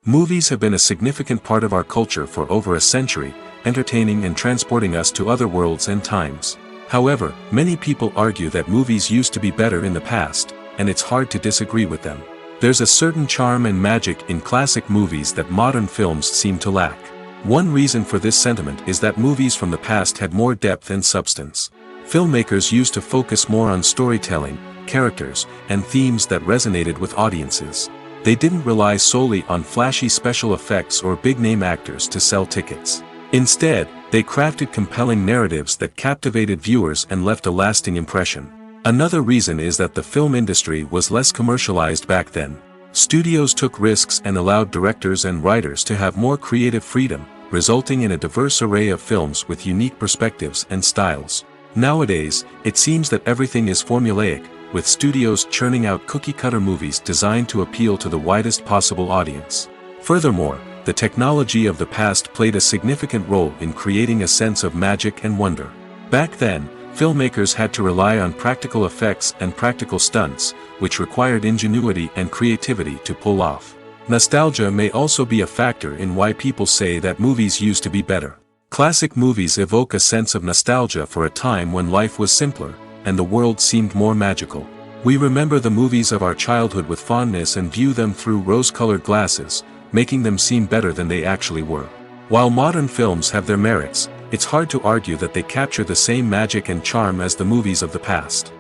Movies have been a significant part of our culture for over a century, entertaining and transporting us to other worlds and times. However, many people argue that movies used to be better in the past, and it's hard to disagree with them. There's a certain charm and magic in classic movies that modern films seem to lack. One reason for this sentiment is that movies from the past had more depth and substance. Filmmakers used to focus more on storytelling, characters, and themes that resonated with audiences. They didn't rely solely on flashy special effects or big-name actors to sell tickets. Instead, they crafted compelling narratives that captivated viewers and left a lasting impression. Another reason is that the film industry was less commercialized back then. Studios took risks and allowed directors and writers to have more creative freedom, resulting in a diverse array of films with unique perspectives and styles. Nowadays, it seems that everything is formulaic, with studios churning out cookie-cutter movies designed to appeal to the widest possible audience. Furthermore, the technology of the past played a significant role in creating a sense of magic and wonder. Back then, filmmakers had to rely on practical effects and practical stunts, which required ingenuity and creativity to pull off. Nostalgia may also be a factor in why people say that movies used to be better. Classic movies evoke a sense of nostalgia for a time when life was simpler, and the world seemed more magical. We remember the movies of our childhood with fondness and view them through rose-colored glasses, making them seem better than they actually were. While modern films have their merits, it's hard to argue that they capture the same magic and charm as the movies of the past.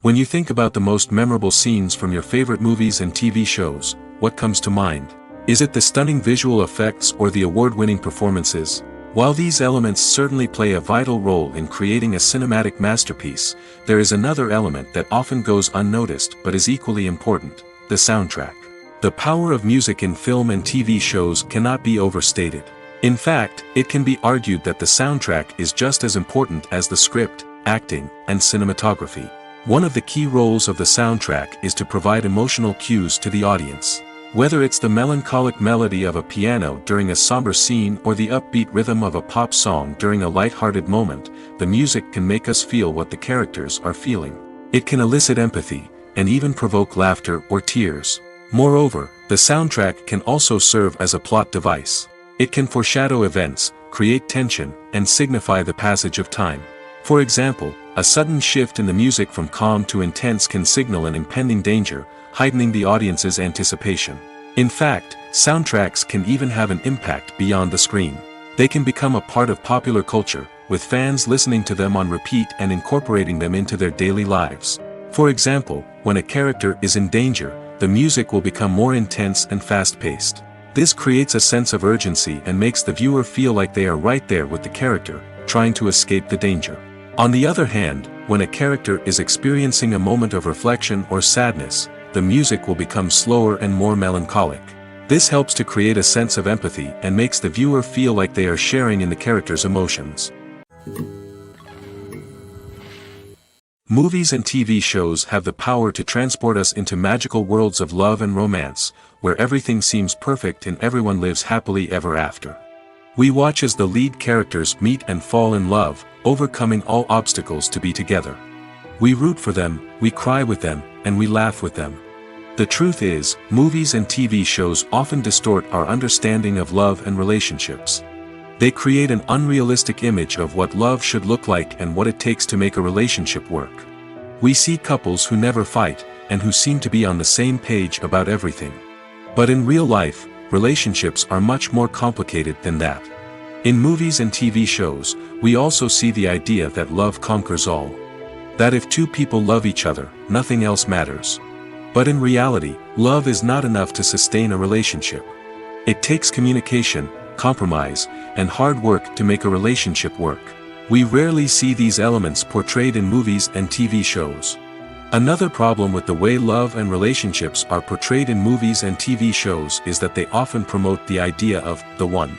When you think about the most memorable scenes from your favorite movies and TV shows, what comes to mind? Is it the stunning visual effects or the award-winning performances? While these elements certainly play a vital role in creating a cinematic masterpiece, there is another element that often goes unnoticed but is equally important: the soundtrack. The power of music in film and TV shows cannot be overstated. In fact, it can be argued that the soundtrack is just as important as the script, acting, and cinematography. One of the key roles of the soundtrack is to provide emotional cues to the audience. Whether it's the melancholic melody of a piano during a somber scene or the upbeat rhythm of a pop song during a light-hearted moment, the music can make us feel what the characters are feeling. It can elicit empathy, and even provoke laughter or tears. Moreover, the soundtrack can also serve as a plot device. It can foreshadow events, create tension, and signify the passage of time. For example, a sudden shift in the music from calm to intense can signal an impending danger, heightening the audience's anticipation. In fact, soundtracks can even have an impact beyond the screen. They can become a part of popular culture, with fans listening to them on repeat and incorporating them into their daily lives. For example, when a character is in danger, the music will become more intense and fast-paced. This creates a sense of urgency and makes the viewer feel like they are right there with the character, trying to escape the danger. On the other hand, when a character is experiencing a moment of reflection or sadness, the music will become slower and more melancholic. This helps to create a sense of empathy and makes the viewer feel like they are sharing in the character's emotions. Movies and TV shows have the power to transport us into magical worlds of love and romance, where everything seems perfect and everyone lives happily ever after. We watch as the lead characters meet and fall in love, overcoming all obstacles to be together. We root for them, we cry with them, and we laugh with them. The truth is, movies and TV shows often distort our understanding of love and relationships. They create an unrealistic image of what love should look like and what it takes to make a relationship work. We see couples who never fight, and who seem to be on the same page about everything. But in real life, relationships are much more complicated than that. In movies and TV shows, we also see the idea that love conquers all. That if two people love each other, nothing else matters. But in reality, love is not enough to sustain a relationship. It takes communication, compromise, and hard work to make a relationship work. We rarely see these elements portrayed in movies and TV shows. Another problem with the way love and relationships are portrayed in movies and TV shows is that they often promote the idea of the one.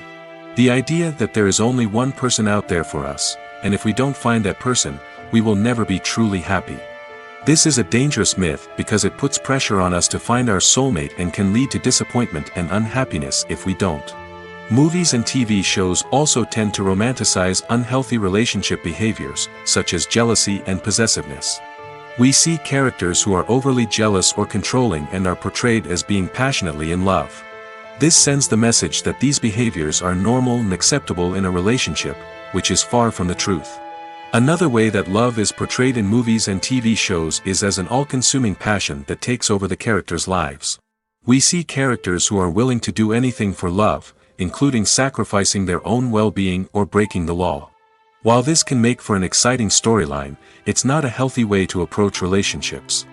The idea that there is only one person out there for us, and if we don't find that person, we will never be truly happy. This is a dangerous myth because it puts pressure on us to find our soulmate and can lead to disappointment and unhappiness if we don't. Movies and TV shows also tend to romanticize unhealthy relationship behaviors, such as jealousy and possessiveness. We see characters who are overly jealous or controlling and are portrayed as being passionately in love. This sends the message that these behaviors are normal and acceptable in a relationship, which is far from the truth. Another way that love is portrayed in movies and TV shows is as an all-consuming passion that takes over the characters' lives. We see characters who are willing to do anything for love, including sacrificing their own well-being or breaking the law. While this can make for an exciting storyline, it's not a healthy way to approach relationships.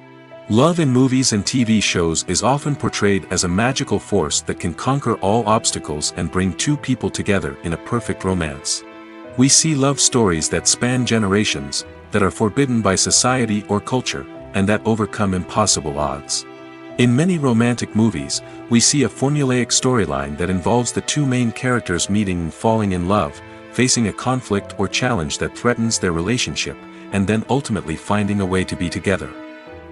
Love in movies and TV shows is often portrayed as a magical force that can conquer all obstacles and bring two people together in a perfect romance. We see love stories that span generations, that are forbidden by society or culture, and that overcome impossible odds. In many romantic movies, we see a formulaic storyline that involves the two main characters meeting and falling in love, facing a conflict or challenge that threatens their relationship, and then ultimately finding a way to be together.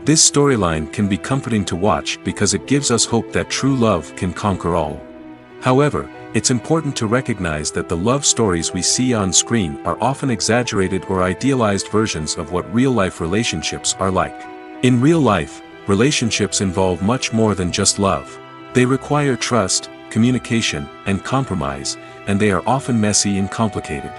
This storyline can be comforting to watch because it gives us hope that true love can conquer all. However, it's important to recognize that the love stories we see on screen are often exaggerated or idealized versions of what real-life relationships are like. In real life, relationships involve much more than just love. They require trust, communication, and compromise, and they are often messy and complicated.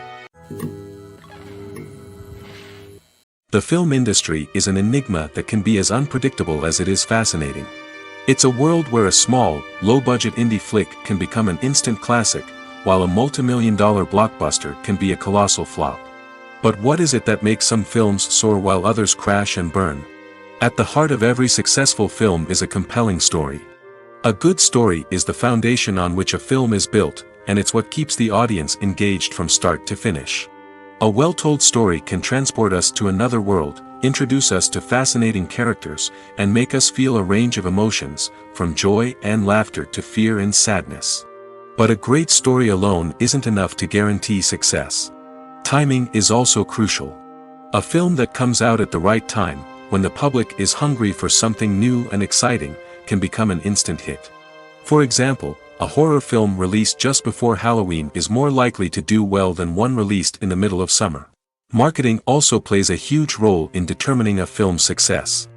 The film industry is an enigma that can be as unpredictable as it is fascinating. It's a world where a small, low-budget indie flick can become an instant classic, while a multi-million-dollar blockbuster can be a colossal flop. But what is it that makes some films soar while others crash and burn? At the heart of every successful film is a compelling story. A good story is the foundation on which a film is built, and it's what keeps the audience engaged from start to finish. A well-told story can transport us to another world, introduce us to fascinating characters, and make us feel a range of emotions, from joy and laughter to fear and sadness. But a great story alone isn't enough to guarantee success. Timing is also crucial. A film that comes out at the right time, when the public is hungry for something new and exciting, can become an instant hit. For example, a horror film released just before Halloween is more likely to do well than one released in the middle of summer. Marketing also plays a huge role in determining a film's success.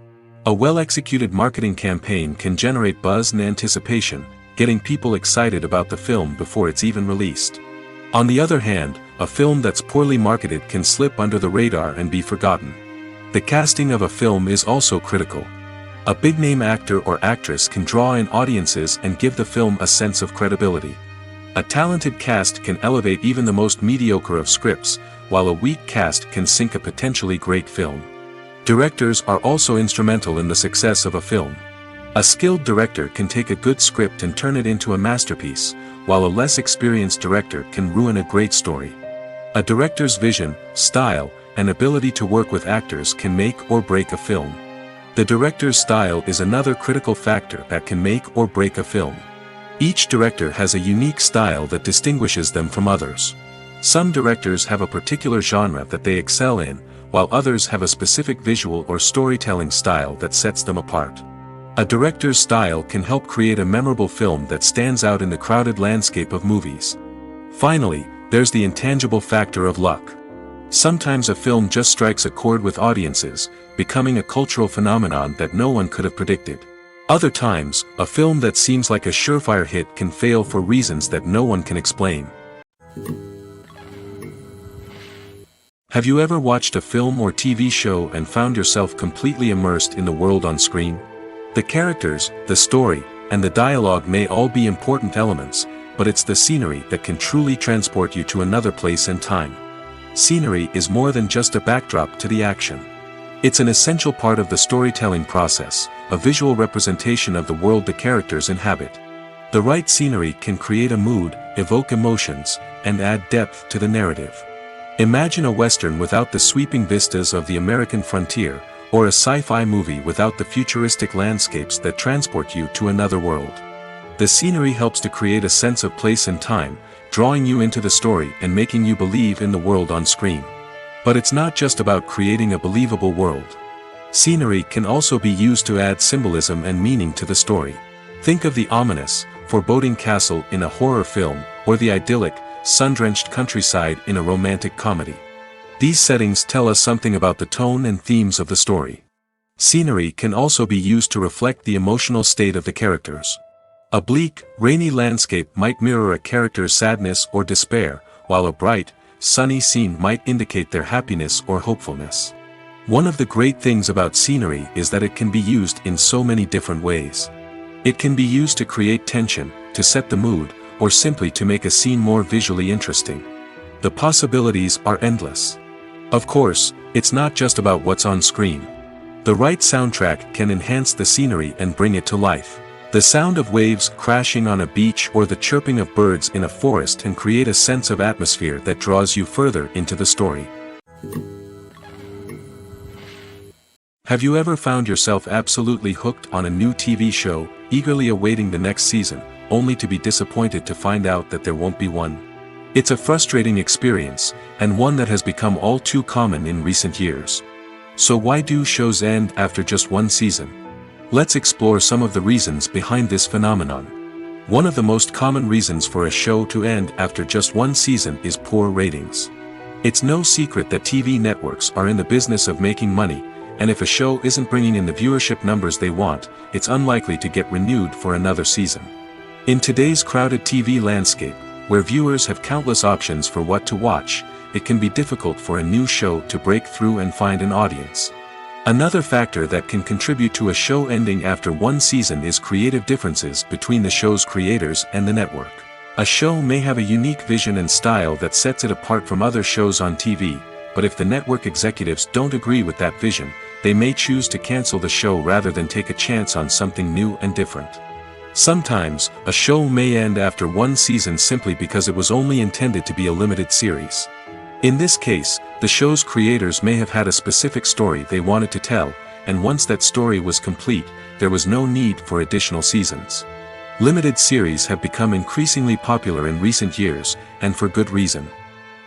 A well-executed marketing campaign can generate buzz and anticipation, getting people excited about the film before it's even released. On the other hand, a film that's poorly marketed can slip under the radar and be forgotten. The casting of a film is also critical. A big-name actor or actress can draw in audiences and give the film a sense of credibility. A talented cast can elevate even the most mediocre of scripts, while a weak cast can sink a potentially great film. Directors are also instrumental in the success of a film. A skilled director can take a good script and turn it into a masterpiece, while a less experienced director can ruin a great story. A director's vision, style, and ability to work with actors can make or break a film. The director's style is another critical factor that can make or break a film. Each director has a unique style that distinguishes them from others. Some directors have a particular genre that they excel in, while others have a specific visual or storytelling style that sets them apart. A director's style can help create a memorable film that stands out in the crowded landscape of movies. Finally, there's the intangible factor of luck. Sometimes a film just strikes a chord with audiences, becoming a cultural phenomenon that no one could have predicted. Other times, a film that seems like a surefire hit can fail for reasons that no one can explain. Have you ever watched a film or TV show and found yourself completely immersed in the world on screen? The characters, the story, and the dialogue may all be important elements, but it's the scenery that can truly transport you to another place and time. Scenery is more than just a backdrop to the action. It's an essential part of the storytelling process, a visual representation of the world the characters inhabit. The right scenery can create a mood, evoke emotions, and add depth to the narrative. Imagine a Western without the sweeping vistas of the American frontier, or a sci-fi movie without the futuristic landscapes that transport you to another world. The scenery helps to create a sense of place and time, drawing you into the story and making you believe in the world on screen. But it's not just about creating a believable world. Scenery can also be used to add symbolism and meaning to the story. Think of the ominous, foreboding castle in a horror film, or the idyllic, sun-drenched countryside in a romantic comedy. These settings tell us something about the tone and themes of the story. Scenery can also be used to reflect the emotional state of the characters. A bleak, rainy landscape might mirror a character's sadness or despair, while a bright, sunny scene might indicate their happiness or hopefulness. One of the great things about scenery is that it can be used in so many different ways. It can be used to create tension, to set the mood, or simply to make a scene more visually interesting. The possibilities are endless. Of course, it's not just about what's on screen. The right soundtrack can enhance the scenery and bring it to life. The sound of waves crashing on a beach or the chirping of birds in a forest can create a sense of atmosphere that draws you further into the story. Have you ever found yourself absolutely hooked on a new TV show, eagerly awaiting the next season, only to be disappointed to find out that there won't be one? It's a frustrating experience, and one that has become all too common in recent years. So why do shows end after just one season? Let's explore some of the reasons behind this phenomenon. One of the most common reasons for a show to end after just one season is poor ratings. It's no secret that TV networks are in the business of making money, and if a show isn't bringing in the viewership numbers they want, it's unlikely to get renewed for another season. In today's crowded TV landscape, where viewers have countless options for what to watch, it can be difficult for a new show to break through and find an audience. Another factor that can contribute to a show ending after one season is creative differences between the show's creators and the network. A show may have a unique vision and style that sets it apart from other shows on TV, but if the network executives don't agree with that vision, they may choose to cancel the show rather than take a chance on something new and different. Sometimes, a show may end after one season simply because it was only intended to be a limited series. In this case, the show's creators may have had a specific story they wanted to tell, and once that story was complete, there was no need for additional seasons. Limited series have become increasingly popular in recent years, and for good reason.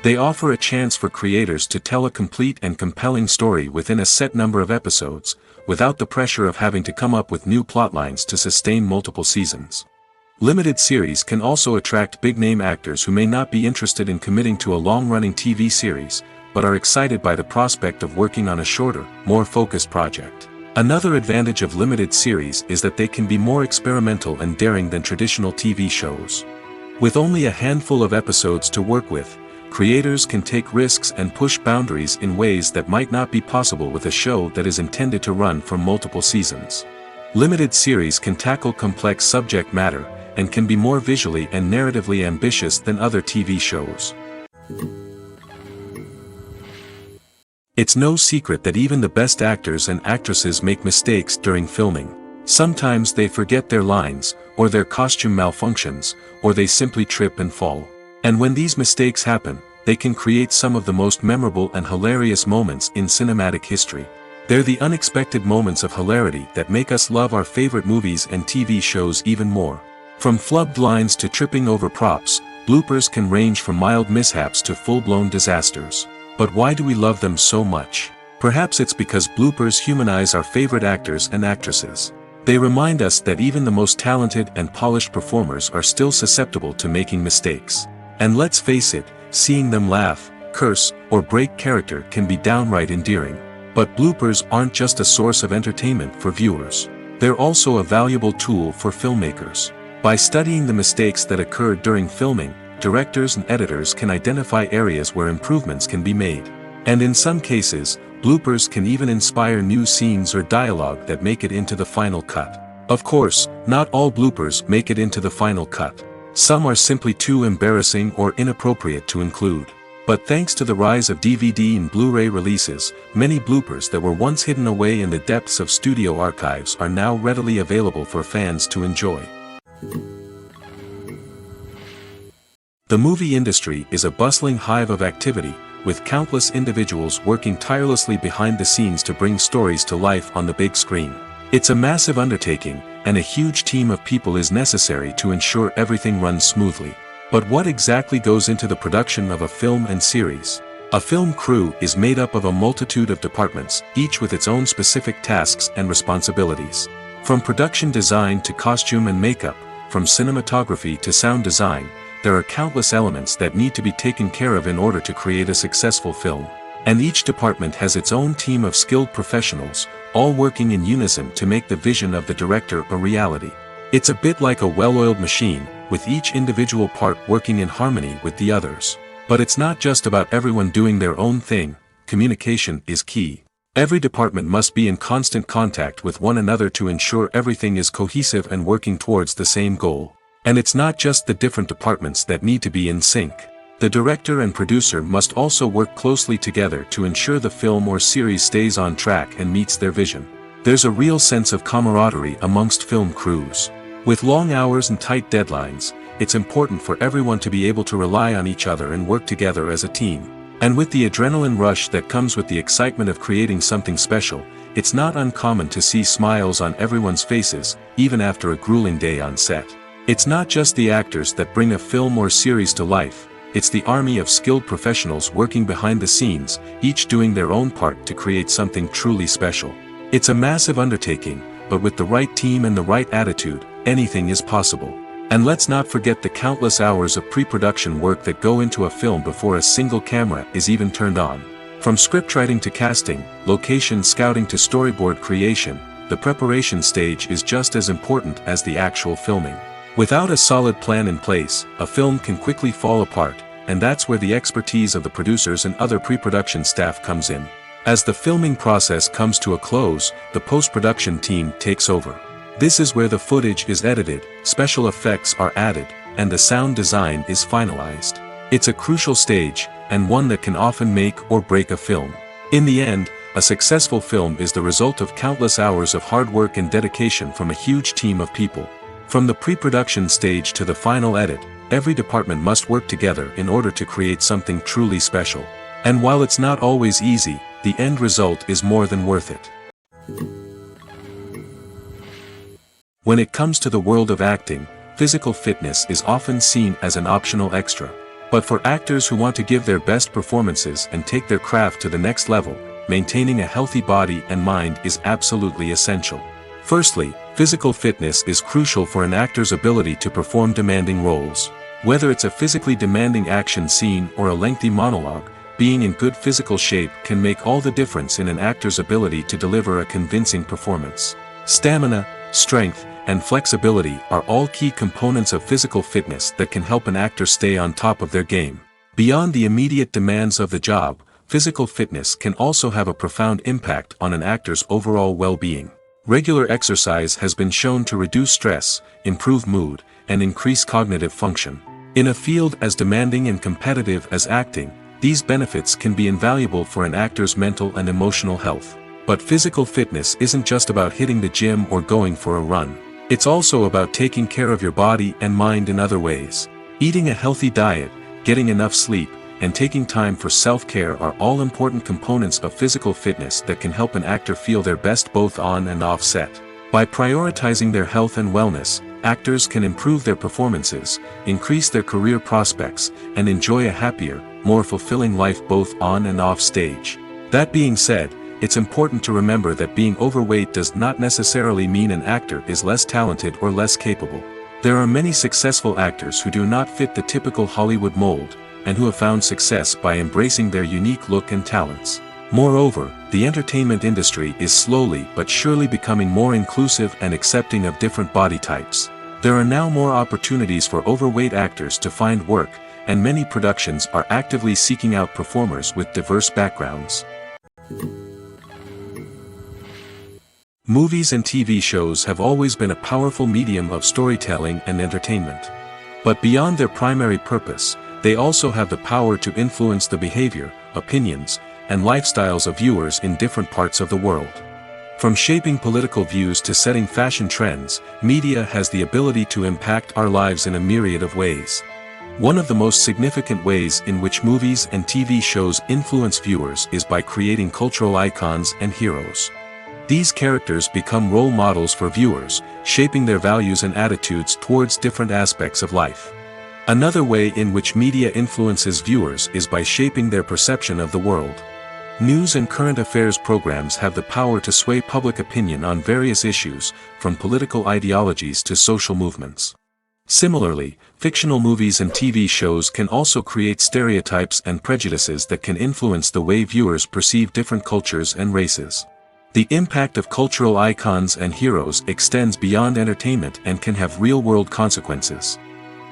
They offer a chance for creators to tell a complete and compelling story within a set number of episodes, without the pressure of having to come up with new plotlines to sustain multiple seasons. Limited series can also attract big-name actors who may not be interested in committing to a long-running TV series, but are excited by the prospect of working on a shorter, more focused project. Another advantage of limited series is that they can be more experimental and daring than traditional TV shows. With only a handful of episodes to work with, creators can take risks and push boundaries in ways that might not be possible with a show that is intended to run for multiple seasons. Limited series can tackle complex subject matter, and can be more visually and narratively ambitious than other TV shows. It's no secret that even the best actors and actresses make mistakes during filming. Sometimes they forget their lines, or their costume malfunctions, or they simply trip and fall. And when these mistakes happen, they can create some of the most memorable and hilarious moments in cinematic history. They're the unexpected moments of hilarity that make us love our favorite movies and TV shows even more. From flubbed lines to tripping over props, bloopers can range from mild mishaps to full-blown disasters. But why do we love them so much? Perhaps it's because bloopers humanize our favorite actors and actresses. They remind us that even the most talented and polished performers are still susceptible to making mistakes. And let's face it, seeing them laugh, curse, or break character can be downright endearing. But bloopers aren't just a source of entertainment for viewers. They're also a valuable tool for filmmakers. By studying the mistakes that occurred during filming, directors and editors can identify areas where improvements can be made. And in some cases, bloopers can even inspire new scenes or dialogue that make it into the final cut. Of course, not all bloopers make it into the final cut. Some are simply too embarrassing or inappropriate to include. But thanks to the rise of DVD and Blu-ray releases, many bloopers that were once hidden away in the depths of studio archives are now readily available for fans to enjoy. The movie industry is a bustling hive of activity, with countless individuals working tirelessly behind the scenes to bring stories to life on the big screen. It's a massive undertaking, and a huge team of people is necessary to ensure everything runs smoothly. But what exactly goes into the production of a film and series? A film crew is made up of a multitude of departments, each with its own specific tasks and responsibilities. From production design to costume and makeup, from cinematography to sound design, there are countless elements that need to be taken care of in order to create a successful film. And each department has its own team of skilled professionals, all working in unison to make the vision of the director a reality. It's a bit like a well-oiled machine, with each individual part working in harmony with the others. But it's not just about everyone doing their own thing. Communication is key. Every department must be in constant contact with one another to ensure everything is cohesive and working towards the same goal. And it's not just the different departments that need to be in sync. The director and producer must also work closely together to ensure the film or series stays on track and meets their vision. There's a real sense of camaraderie amongst film crews. With long hours and tight deadlines, it's important for everyone to be able to rely on each other and work together as a team. And with the adrenaline rush that comes with the excitement of creating something special, it's not uncommon to see smiles on everyone's faces, even after a grueling day on set. It's not just the actors that bring a film or series to life, it's the army of skilled professionals working behind the scenes, each doing their own part to create something truly special. It's a massive undertaking, but with the right team and the right attitude, anything is possible. And let's not forget the countless hours of pre-production work that go into a film before a single camera is even turned on. From scriptwriting to casting, location scouting to storyboard creation, the preparation stage is just as important as the actual filming. Without a solid plan in place, a film can quickly fall apart, and that's where the expertise of the producers and other pre-production staff comes in. As the filming process comes to a close, the post-production team takes over. This is where the footage is edited, special effects are added, and the sound design is finalized. It's a crucial stage, and one that can often make or break a film. In the end, a successful film is the result of countless hours of hard work and dedication from a huge team of people. From the pre-production stage to the final edit, every department must work together in order to create something truly special. And while it's not always easy, the end result is more than worth it. When it comes to the world of acting, physical fitness is often seen as an optional extra. But for actors who want to give their best performances and take their craft to the next level, maintaining a healthy body and mind is absolutely essential. Firstly, physical fitness is crucial for an actor's ability to perform demanding roles. Whether it's a physically demanding action scene or a lengthy monologue, being in good physical shape can make all the difference in an actor's ability to deliver a convincing performance. Stamina, strength, and flexibility are all key components of physical fitness that can help an actor stay on top of their game. Beyond the immediate demands of the job, physical fitness can also have a profound impact on an actor's overall well-being. Regular exercise has been shown to reduce stress, improve mood, and increase cognitive function. In a field as demanding and competitive as acting, these benefits can be invaluable for an actor's mental and emotional health. But physical fitness isn't just about hitting the gym or going for a run. It's also about taking care of your body and mind in other ways. Eating a healthy diet, getting enough sleep, and taking time for self-care are all important components of physical fitness that can help an actor feel their best both on and off set. By prioritizing their health and wellness, actors can improve their performances, increase their career prospects, and enjoy a happier, more fulfilling life both on and off stage. That being said, it's important to remember that being overweight does not necessarily mean an actor is less talented or less capable. There are many successful actors who do not fit the typical Hollywood mold, and who have found success by embracing their unique look and talents. Moreover, the entertainment industry is slowly but surely becoming more inclusive and accepting of different body types. There are now more opportunities for overweight actors to find work, and many productions are actively seeking out performers with diverse backgrounds. Movies and TV shows have always been a powerful medium of storytelling and entertainment. But beyond their primary purpose, they also have the power to influence the behavior, opinions, and lifestyles of viewers in different parts of the world. From shaping political views to setting fashion trends, media has the ability to impact our lives in a myriad of ways. One of the most significant ways in which movies and TV shows influence viewers is by creating cultural icons and heroes. These characters become role models for viewers, shaping their values and attitudes towards different aspects of life. Another way in which media influences viewers is by shaping their perception of the world. News and current affairs programs have the power to sway public opinion on various issues, from political ideologies to social movements. Similarly, fictional movies and TV shows can also create stereotypes and prejudices that can influence the way viewers perceive different cultures and races. The impact of cultural icons and heroes extends beyond entertainment and can have real-world consequences.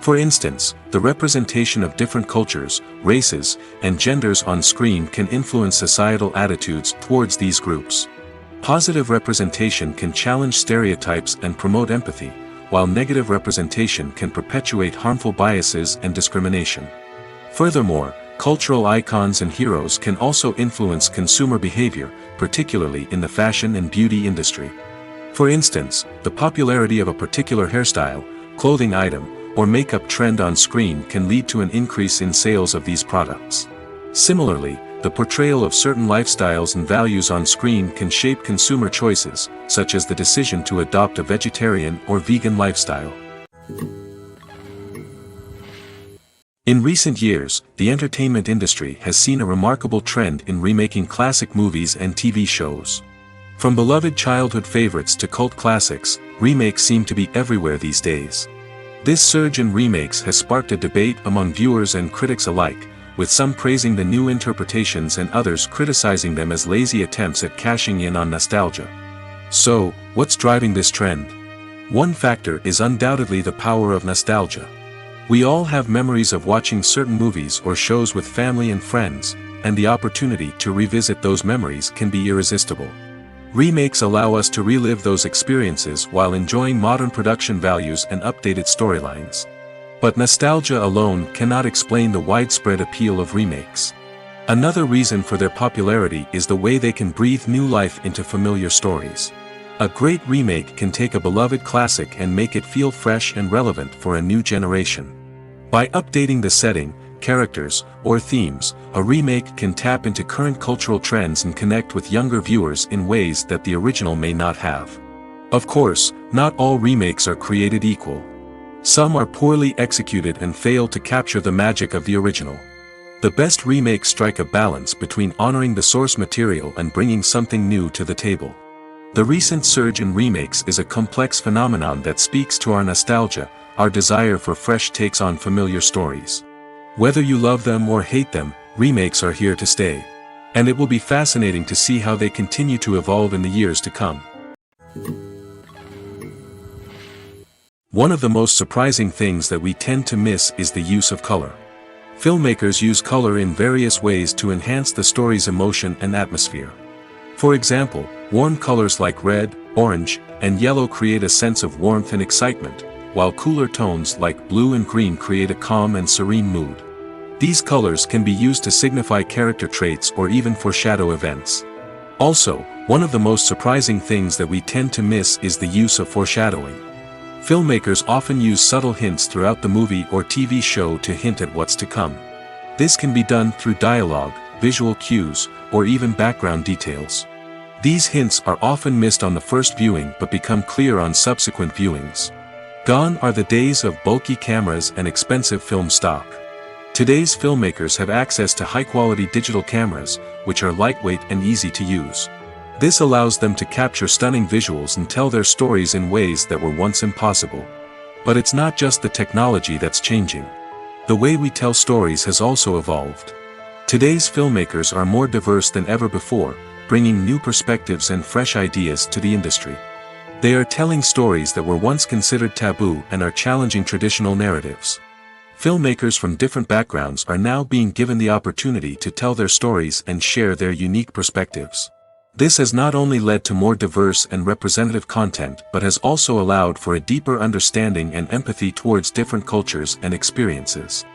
For instance, the representation of different cultures, races, and genders on screen can influence societal attitudes towards these groups. Positive representation can challenge stereotypes and promote empathy, while negative representation can perpetuate harmful biases and discrimination. Furthermore, cultural icons and heroes can also influence consumer behavior, particularly in the fashion and beauty industry. For instance, the popularity of a particular hairstyle, clothing item, or makeup trend on screen can lead to an increase in sales of these products. Similarly, the portrayal of certain lifestyles and values on screen can shape consumer choices, such as the decision to adopt a vegetarian or vegan lifestyle. In recent years, the entertainment industry has seen a remarkable trend in remaking classic movies and TV shows. From beloved childhood favorites to cult classics, remakes seem to be everywhere these days. This surge in remakes has sparked a debate among viewers and critics alike, with some praising the new interpretations and others criticizing them as lazy attempts at cashing in on nostalgia. So, what's driving this trend? One factor is undoubtedly the power of nostalgia. We all have memories of watching certain movies or shows with family and friends, and the opportunity to revisit those memories can be irresistible. Remakes allow us to relive those experiences while enjoying modern production values and updated storylines. But nostalgia alone cannot explain the widespread appeal of remakes. Another reason for their popularity is the way they can breathe new life into familiar stories. A great remake can take a beloved classic and make it feel fresh and relevant for a new generation. By updating the setting, characters, or themes, a remake can tap into current cultural trends and connect with younger viewers in ways that the original may not have. Of course, not all remakes are created equal. Some are poorly executed and fail to capture the magic of the original. The best remakes strike a balance between honoring the source material and bringing something new to the table. The recent surge in remakes is a complex phenomenon that speaks to our nostalgia, our desire for fresh takes on familiar stories. Whether you love them or hate them, remakes are here to stay. And it will be fascinating to see how they continue to evolve in the years to come. One of the most surprising things that we tend to miss is the use of color. Filmmakers use color in various ways to enhance the story's emotion and atmosphere. For example, warm colors like red, orange, and yellow create a sense of warmth and excitement, while cooler tones like blue and green create a calm and serene mood. These colors can be used to signify character traits or even foreshadow events. Also, one of the most surprising things that we tend to miss is the use of foreshadowing. Filmmakers often use subtle hints throughout the movie or TV show to hint at what's to come. This can be done through dialogue, visual cues, or even background details. These hints are often missed on the first viewing but become clear on subsequent viewings. Gone are the days of bulky cameras and expensive film stock. Today's filmmakers have access to high-quality digital cameras, which are lightweight and easy to use. This allows them to capture stunning visuals and tell their stories in ways that were once impossible. But it's not just the technology that's changing. The way we tell stories has also evolved. Today's filmmakers are more diverse than ever before, bringing new perspectives and fresh ideas to the industry. They are telling stories that were once considered taboo and are challenging traditional narratives. Filmmakers from different backgrounds are now being given the opportunity to tell their stories and share their unique perspectives. This has not only led to more diverse and representative content but has also allowed for a deeper understanding and empathy towards different cultures and experiences.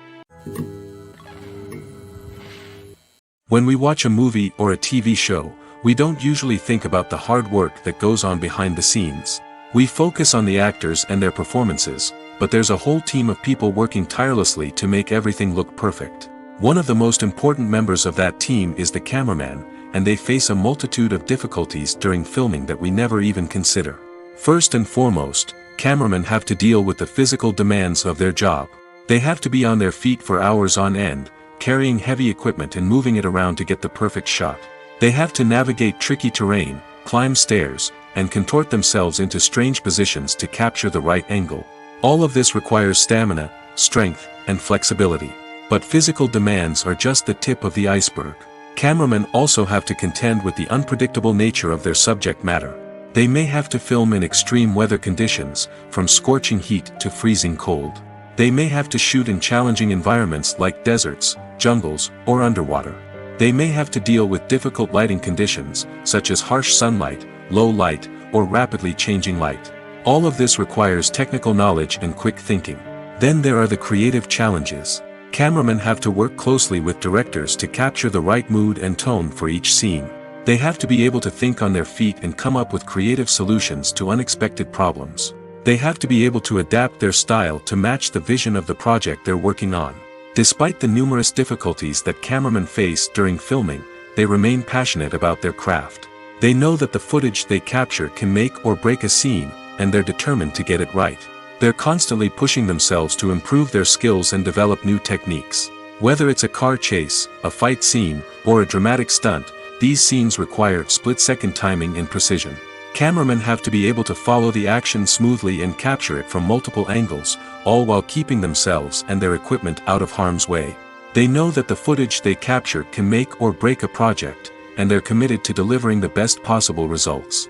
When we watch a movie or a TV show, we don't usually think about the hard work that goes on behind the scenes. We focus on the actors and their performances, but there's a whole team of people working tirelessly to make everything look perfect. One of the most important members of that team is the cameraman, and they face a multitude of difficulties during filming that we never even consider. First and foremost, cameramen have to deal with the physical demands of their job. They have to be on their feet for hours on end, carrying heavy equipment and moving it around to get the perfect shot. They have to navigate tricky terrain, climb stairs, and contort themselves into strange positions to capture the right angle. All of this requires stamina, strength, and flexibility. But physical demands are just the tip of the iceberg. Cameramen also have to contend with the unpredictable nature of their subject matter. They may have to film in extreme weather conditions, from scorching heat to freezing cold. They may have to shoot in challenging environments like deserts, jungles, or underwater. They may have to deal with difficult lighting conditions, such as harsh sunlight, low light, or rapidly changing light. All of this requires technical knowledge and quick thinking. Then there are the creative challenges. Cameramen have to work closely with directors to capture the right mood and tone for each scene. They have to be able to think on their feet and come up with creative solutions to unexpected problems. They have to be able to adapt their style to match the vision of the project they're working on. Despite the numerous difficulties that cameramen face during filming, they remain passionate about their craft. They know that the footage they capture can make or break a scene, and they're determined to get it right. They're constantly pushing themselves to improve their skills and develop new techniques. Whether it's a car chase, a fight scene, or a dramatic stunt, these scenes require split-second timing and precision. Cameramen have to be able to follow the action smoothly and capture it from multiple angles, all while keeping themselves and their equipment out of harm's way. They know that the footage they capture can make or break a project, and they're committed to delivering the best possible results.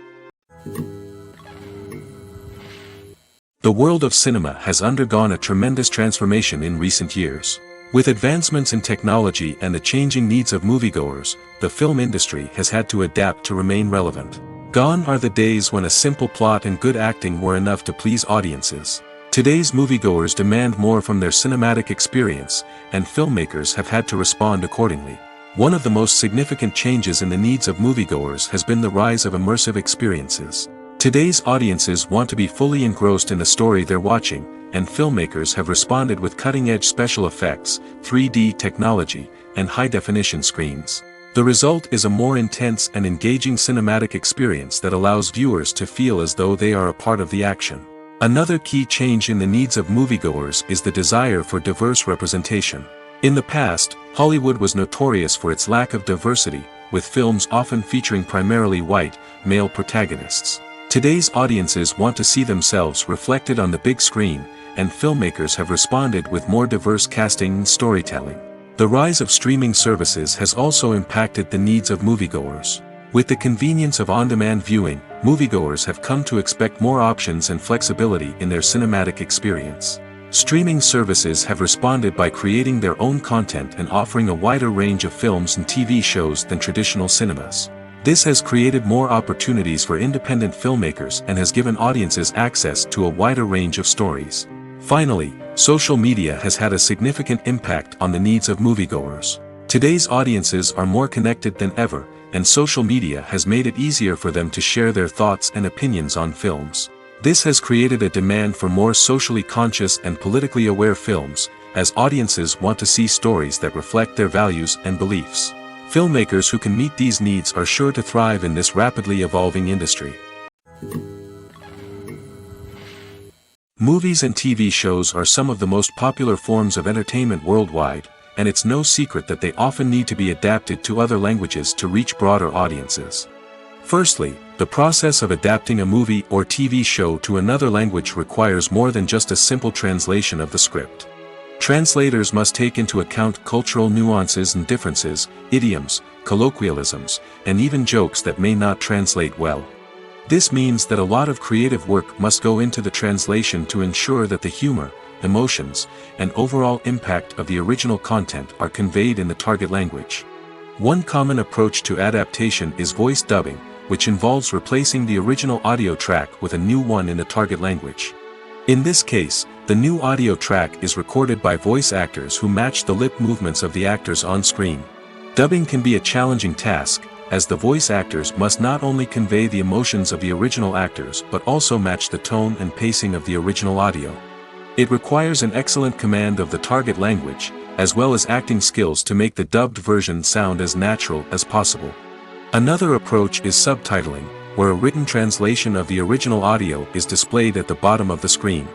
The world of cinema has undergone a tremendous transformation in recent years. With advancements in technology and the changing needs of moviegoers, the film industry has had to adapt to remain relevant. Gone are the days when a simple plot and good acting were enough to please audiences. Today's moviegoers demand more from their cinematic experience, and filmmakers have had to respond accordingly. One of the most significant changes in the needs of moviegoers has been the rise of immersive experiences. Today's audiences want to be fully engrossed in the story they're watching, and filmmakers have responded with cutting-edge special effects, 3D technology, and high-definition screens. The result is a more intense and engaging cinematic experience that allows viewers to feel as though they are a part of the action. Another key change in the needs of moviegoers is the desire for diverse representation. In the past, Hollywood was notorious for its lack of diversity, with films often featuring primarily white, male protagonists. Today's audiences want to see themselves reflected on the big screen, and filmmakers have responded with more diverse casting and storytelling. The rise of streaming services has also impacted the needs of moviegoers. With the convenience of on-demand viewing, moviegoers have come to expect more options and flexibility in their cinematic experience. Streaming services have responded by creating their own content and offering a wider range of films and TV shows than traditional cinemas. This has created more opportunities for independent filmmakers and has given audiences access to a wider range of stories. Finally, social media has had a significant impact on the needs of moviegoers. Today's audiences are more connected than ever, and social media has made it easier for them to share their thoughts and opinions on films. This has created a demand for more socially conscious and politically aware films, as audiences want to see stories that reflect their values and beliefs. Filmmakers who can meet these needs are sure to thrive in this rapidly evolving industry. Movies and TV shows are some of the most popular forms of entertainment worldwide, and it's no secret that they often need to be adapted to other languages to reach broader audiences. Firstly, the process of adapting a movie or TV show to another language requires more than just a simple translation of the script. Translators must take into account cultural nuances and differences, idioms, colloquialisms, and even jokes that may not translate well. This means that a lot of creative work must go into the translation to ensure that the humor, emotions, and overall impact of the original content are conveyed in the target language. One common approach to adaptation is voice dubbing, which involves replacing the original audio track with a new one in the target language. In this case, the new audio track is recorded by voice actors who match the lip movements of the actors on screen. Dubbing can be a challenging task, as the voice actors must not only convey the emotions of the original actors but also match the tone and pacing of the original audio. It requires an excellent command of the target language, as well as acting skills to make the dubbed version sound as natural as possible. Another approach is subtitling, where a written translation of the original audio is displayed at the bottom of the screen.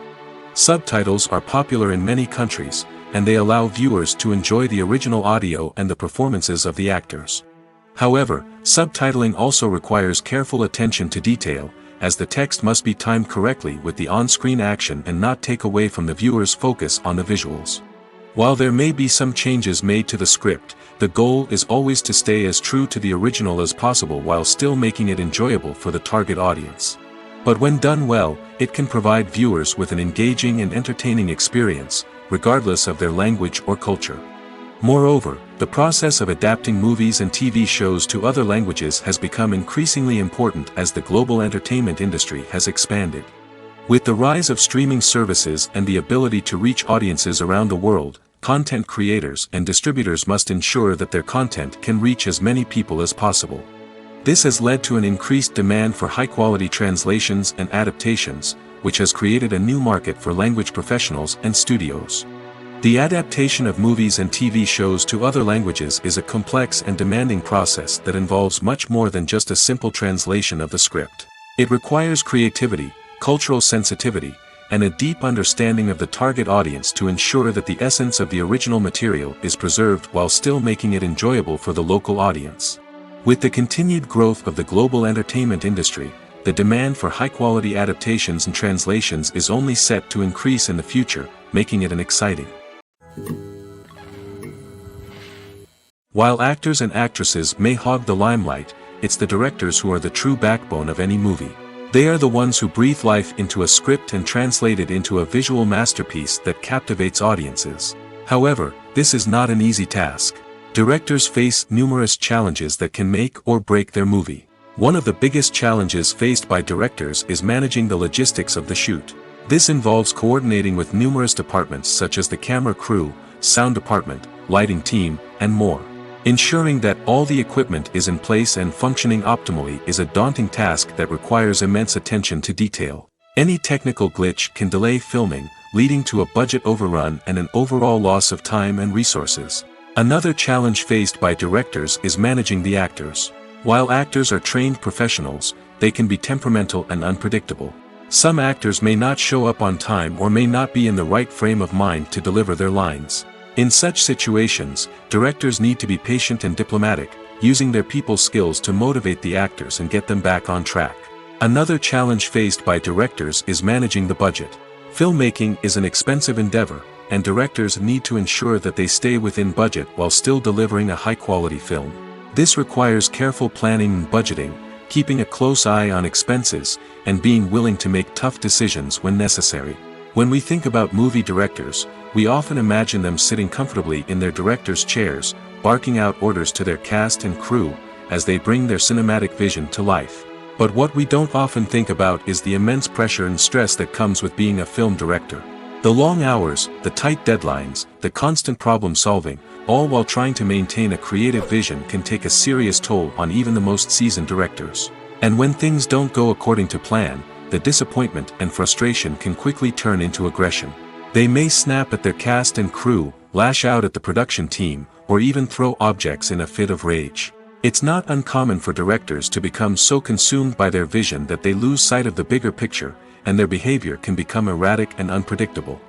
Subtitles are popular in many countries, and they allow viewers to enjoy the original audio and the performances of the actors. However, subtitling also requires careful attention to detail, as the text must be timed correctly with the on-screen action and not take away from the viewer's focus on the visuals. While there may be some changes made to the script, the goal is always to stay as true to the original as possible while still making it enjoyable for the target audience. But when done well, it can provide viewers with an engaging and entertaining experience, regardless of their language or culture. Moreover, the process of adapting movies and TV shows to other languages has become increasingly important as the global entertainment industry has expanded. With the rise of streaming services and the ability to reach audiences around the world, content creators and distributors must ensure that their content can reach as many people as possible. This has led to an increased demand for high-quality translations and adaptations, which has created a new market for language professionals and studios. The adaptation of movies and TV shows to other languages is a complex and demanding process that involves much more than just a simple translation of the script. It requires creativity, cultural sensitivity, and a deep understanding of the target audience to ensure that the essence of the original material is preserved while still making it enjoyable for the local audience. With the continued growth of the global entertainment industry, the demand for high-quality adaptations and translations is only set to increase in the future, making it an exciting. While actors and actresses may hog the limelight, it's the directors who are the true backbone of any movie. They are the ones who breathe life into a script and translate it into a visual masterpiece that captivates audiences. However, this is not an easy task. Directors face numerous challenges that can make or break their movie. One of the biggest challenges faced by directors is managing the logistics of the shoot. This involves coordinating with numerous departments such as the camera crew, sound department, lighting team, and more. Ensuring that all the equipment is in place and functioning optimally is a daunting task that requires immense attention to detail. Any technical glitch can delay filming, leading to a budget overrun and an overall loss of time and resources. Another challenge faced by directors is managing the actors. While actors are trained professionals, they can be temperamental and unpredictable. Some actors may not show up on time or may not be in the right frame of mind to deliver their lines. In such situations, directors need to be patient and diplomatic, using their people skills to motivate the actors and get them back on track. Another challenge faced by directors is managing the budget. Filmmaking is an expensive endeavor, and directors need to ensure that they stay within budget while still delivering a high-quality film. This requires careful planning and budgeting, keeping a close eye on expenses, and being willing to make tough decisions when necessary. When we think about movie directors, we often imagine them sitting comfortably in their director's chairs, barking out orders to their cast and crew, as they bring their cinematic vision to life. But what we don't often think about is the immense pressure and stress that comes with being a film director. The long hours, the tight deadlines, the constant problem solving, all while trying to maintain a creative vision can take a serious toll on even the most seasoned directors. And when things don't go according to plan, the disappointment and frustration can quickly turn into aggression. They may snap at their cast and crew, lash out at the production team, or even throw objects in a fit of rage. It's not uncommon for directors to become so consumed by their vision that they lose sight of the bigger picture, and their behavior can become erratic and unpredictable.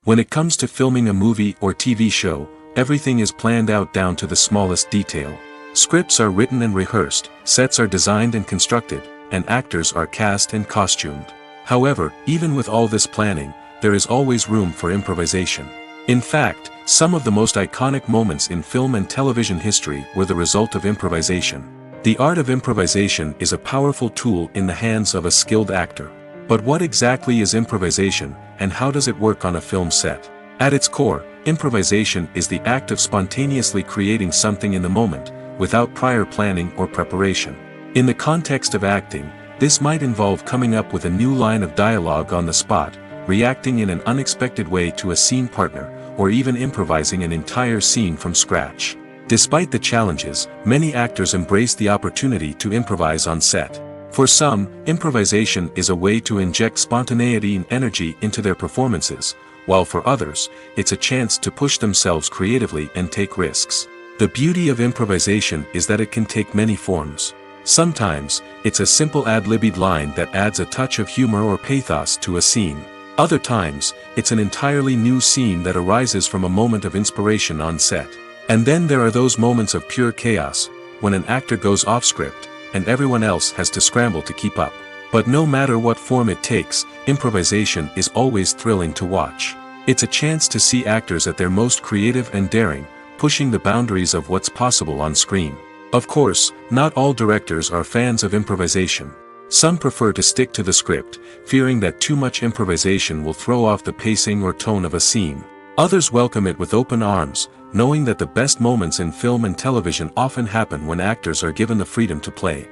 When it comes to filming a movie or TV show, everything is planned out down to the smallest detail. Scripts are written and rehearsed, sets are designed and constructed, and actors are cast and costumed. However, even with all this planning, there is always room for improvisation. In fact, some of the most iconic moments in film and television history were the result of improvisation. The art of improvisation is a powerful tool in the hands of a skilled actor. But what exactly is improvisation, and how does it work on a film set? At its core, improvisation is the act of spontaneously creating something in the moment, without prior planning or preparation. In the context of acting, this might involve coming up with a new line of dialogue on the spot, reacting in an unexpected way to a scene partner, or even improvising an entire scene from scratch. Despite the challenges, many actors embrace the opportunity to improvise on set. For some, improvisation is a way to inject spontaneity and energy into their performances, while for others, it's a chance to push themselves creatively and take risks. The beauty of improvisation is that it can take many forms. Sometimes, it's a simple ad-libbed line that adds a touch of humor or pathos to a scene. Other times, it's an entirely new scene that arises from a moment of inspiration on set. And then there are those moments of pure chaos, when an actor goes off script, and everyone else has to scramble to keep up. But no matter what form it takes, improvisation is always thrilling to watch. It's a chance to see actors at their most creative and daring, pushing the boundaries of what's possible on screen. Of course, not all directors are fans of improvisation. Some prefer to stick to the script, fearing that too much improvisation will throw off the pacing or tone of a scene. Others welcome it with open arms, knowing that the best moments in film and television often happen when actors are given the freedom to play.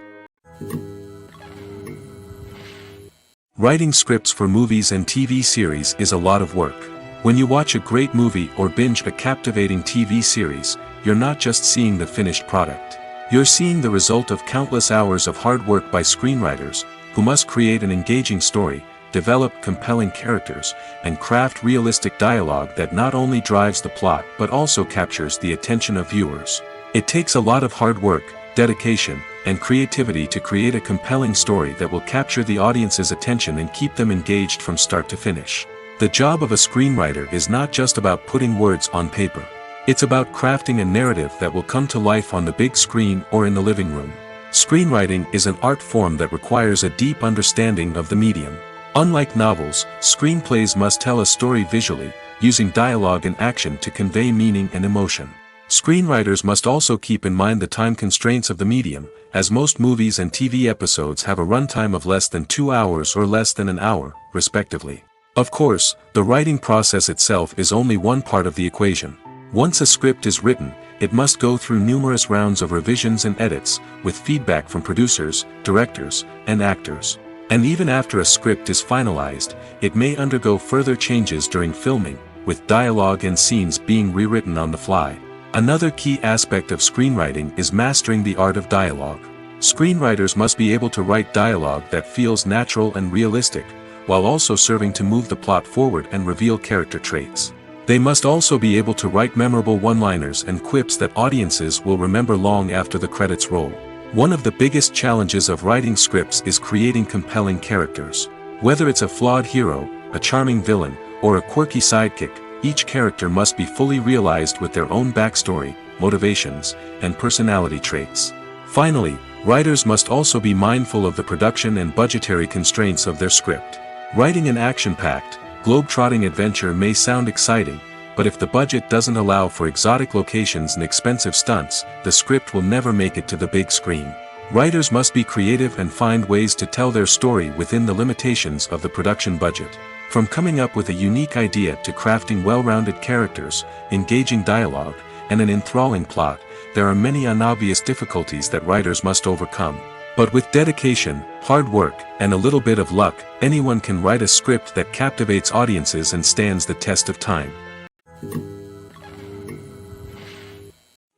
Writing scripts for movies and TV series is a lot of work. When you watch a great movie or binge a captivating TV series, you're not just seeing the finished product. You're seeing the result of countless hours of hard work by screenwriters, who must create an engaging story, develop compelling characters, and craft realistic dialogue that not only drives the plot but also captures the attention of viewers. It takes a lot of hard work, dedication, and creativity to create a compelling story that will capture the audience's attention and keep them engaged from start to finish. The job of a screenwriter is not just about putting words on paper. It's about crafting a narrative that will come to life on the big screen or in the living room. Screenwriting is an art form that requires a deep understanding of the medium. Unlike novels, screenplays must tell a story visually, using dialogue and action to convey meaning and emotion. Screenwriters must also keep in mind the time constraints of the medium, as most movies and TV episodes have a runtime of less than 2 hours or less than an hour, respectively. Of course, the writing process itself is only one part of the equation. Once a script is written, it must go through numerous rounds of revisions and edits, with feedback from producers, directors, and actors. And even after a script is finalized, it may undergo further changes during filming, with dialogue and scenes being rewritten on the fly. Another key aspect of screenwriting is mastering the art of dialogue. Screenwriters must be able to write dialogue that feels natural and realistic, while also serving to move the plot forward and reveal character traits. They must also be able to write memorable one-liners and quips that audiences will remember long after the credits roll. One of the biggest challenges of writing scripts is creating compelling characters. Whether it's a flawed hero, a charming villain, or a quirky sidekick, each character must be fully realized with their own backstory, motivations, and personality traits. Finally, writers must also be mindful of the production and budgetary constraints of their script. Writing an action-packed, globe-trotting adventure may sound exciting, but if the budget doesn't allow for exotic locations and expensive stunts, the script will never make it to the big screen. Writers must be creative and find ways to tell their story within the limitations of the production budget. From coming up with a unique idea to crafting well-rounded characters, engaging dialogue, and an enthralling plot, there are many unobvious difficulties that writers must overcome. But with dedication, hard work, and a little bit of luck, anyone can write a script that captivates audiences and stands the test of time.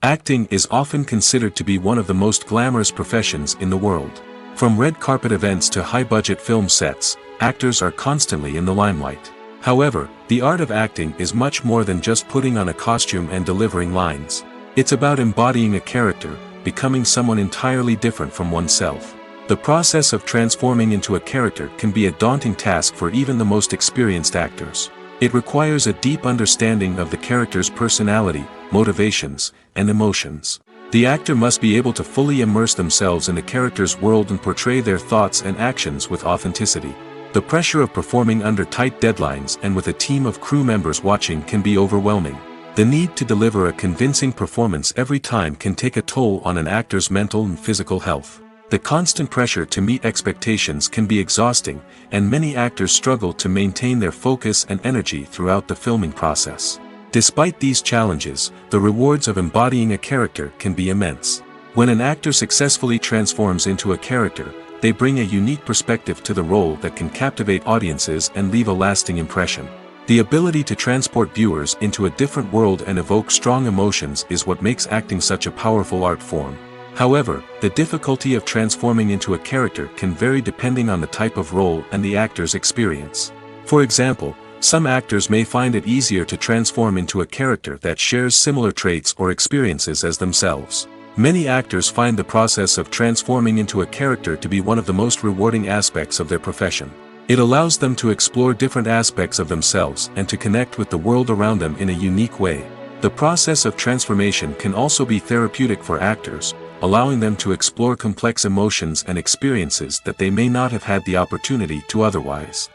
Acting is often considered to be one of the most glamorous professions in the world. From red carpet events to high-budget film sets, actors are constantly in the limelight. However, the art of acting is much more than just putting on a costume and delivering lines. It's about embodying a character, becoming someone entirely different from oneself. The process of transforming into a character can be a daunting task for even the most experienced actors. It requires a deep understanding of the character's personality, motivations, and emotions. The actor must be able to fully immerse themselves in the character's world and portray their thoughts and actions with authenticity. The pressure of performing under tight deadlines and with a team of crew members watching can be overwhelming. The need to deliver a convincing performance every time can take a toll on an actor's mental and physical health. The constant pressure to meet expectations can be exhausting, and many actors struggle to maintain their focus and energy throughout the filming process. Despite these challenges, the rewards of embodying a character can be immense. When an actor successfully transforms into a character, they bring a unique perspective to the role that can captivate audiences and leave a lasting impression. The ability to transport viewers into a different world and evoke strong emotions is what makes acting such a powerful art form. However, the difficulty of transforming into a character can vary depending on the type of role and the actor's experience. For example, some actors may find it easier to transform into a character that shares similar traits or experiences as themselves. Many actors find the process of transforming into a character to be one of the most rewarding aspects of their profession. It allows them to explore different aspects of themselves and to connect with the world around them in a unique way. The process of transformation can also be therapeutic for actors, allowing them to explore complex emotions and experiences that they may not have had the opportunity to otherwise.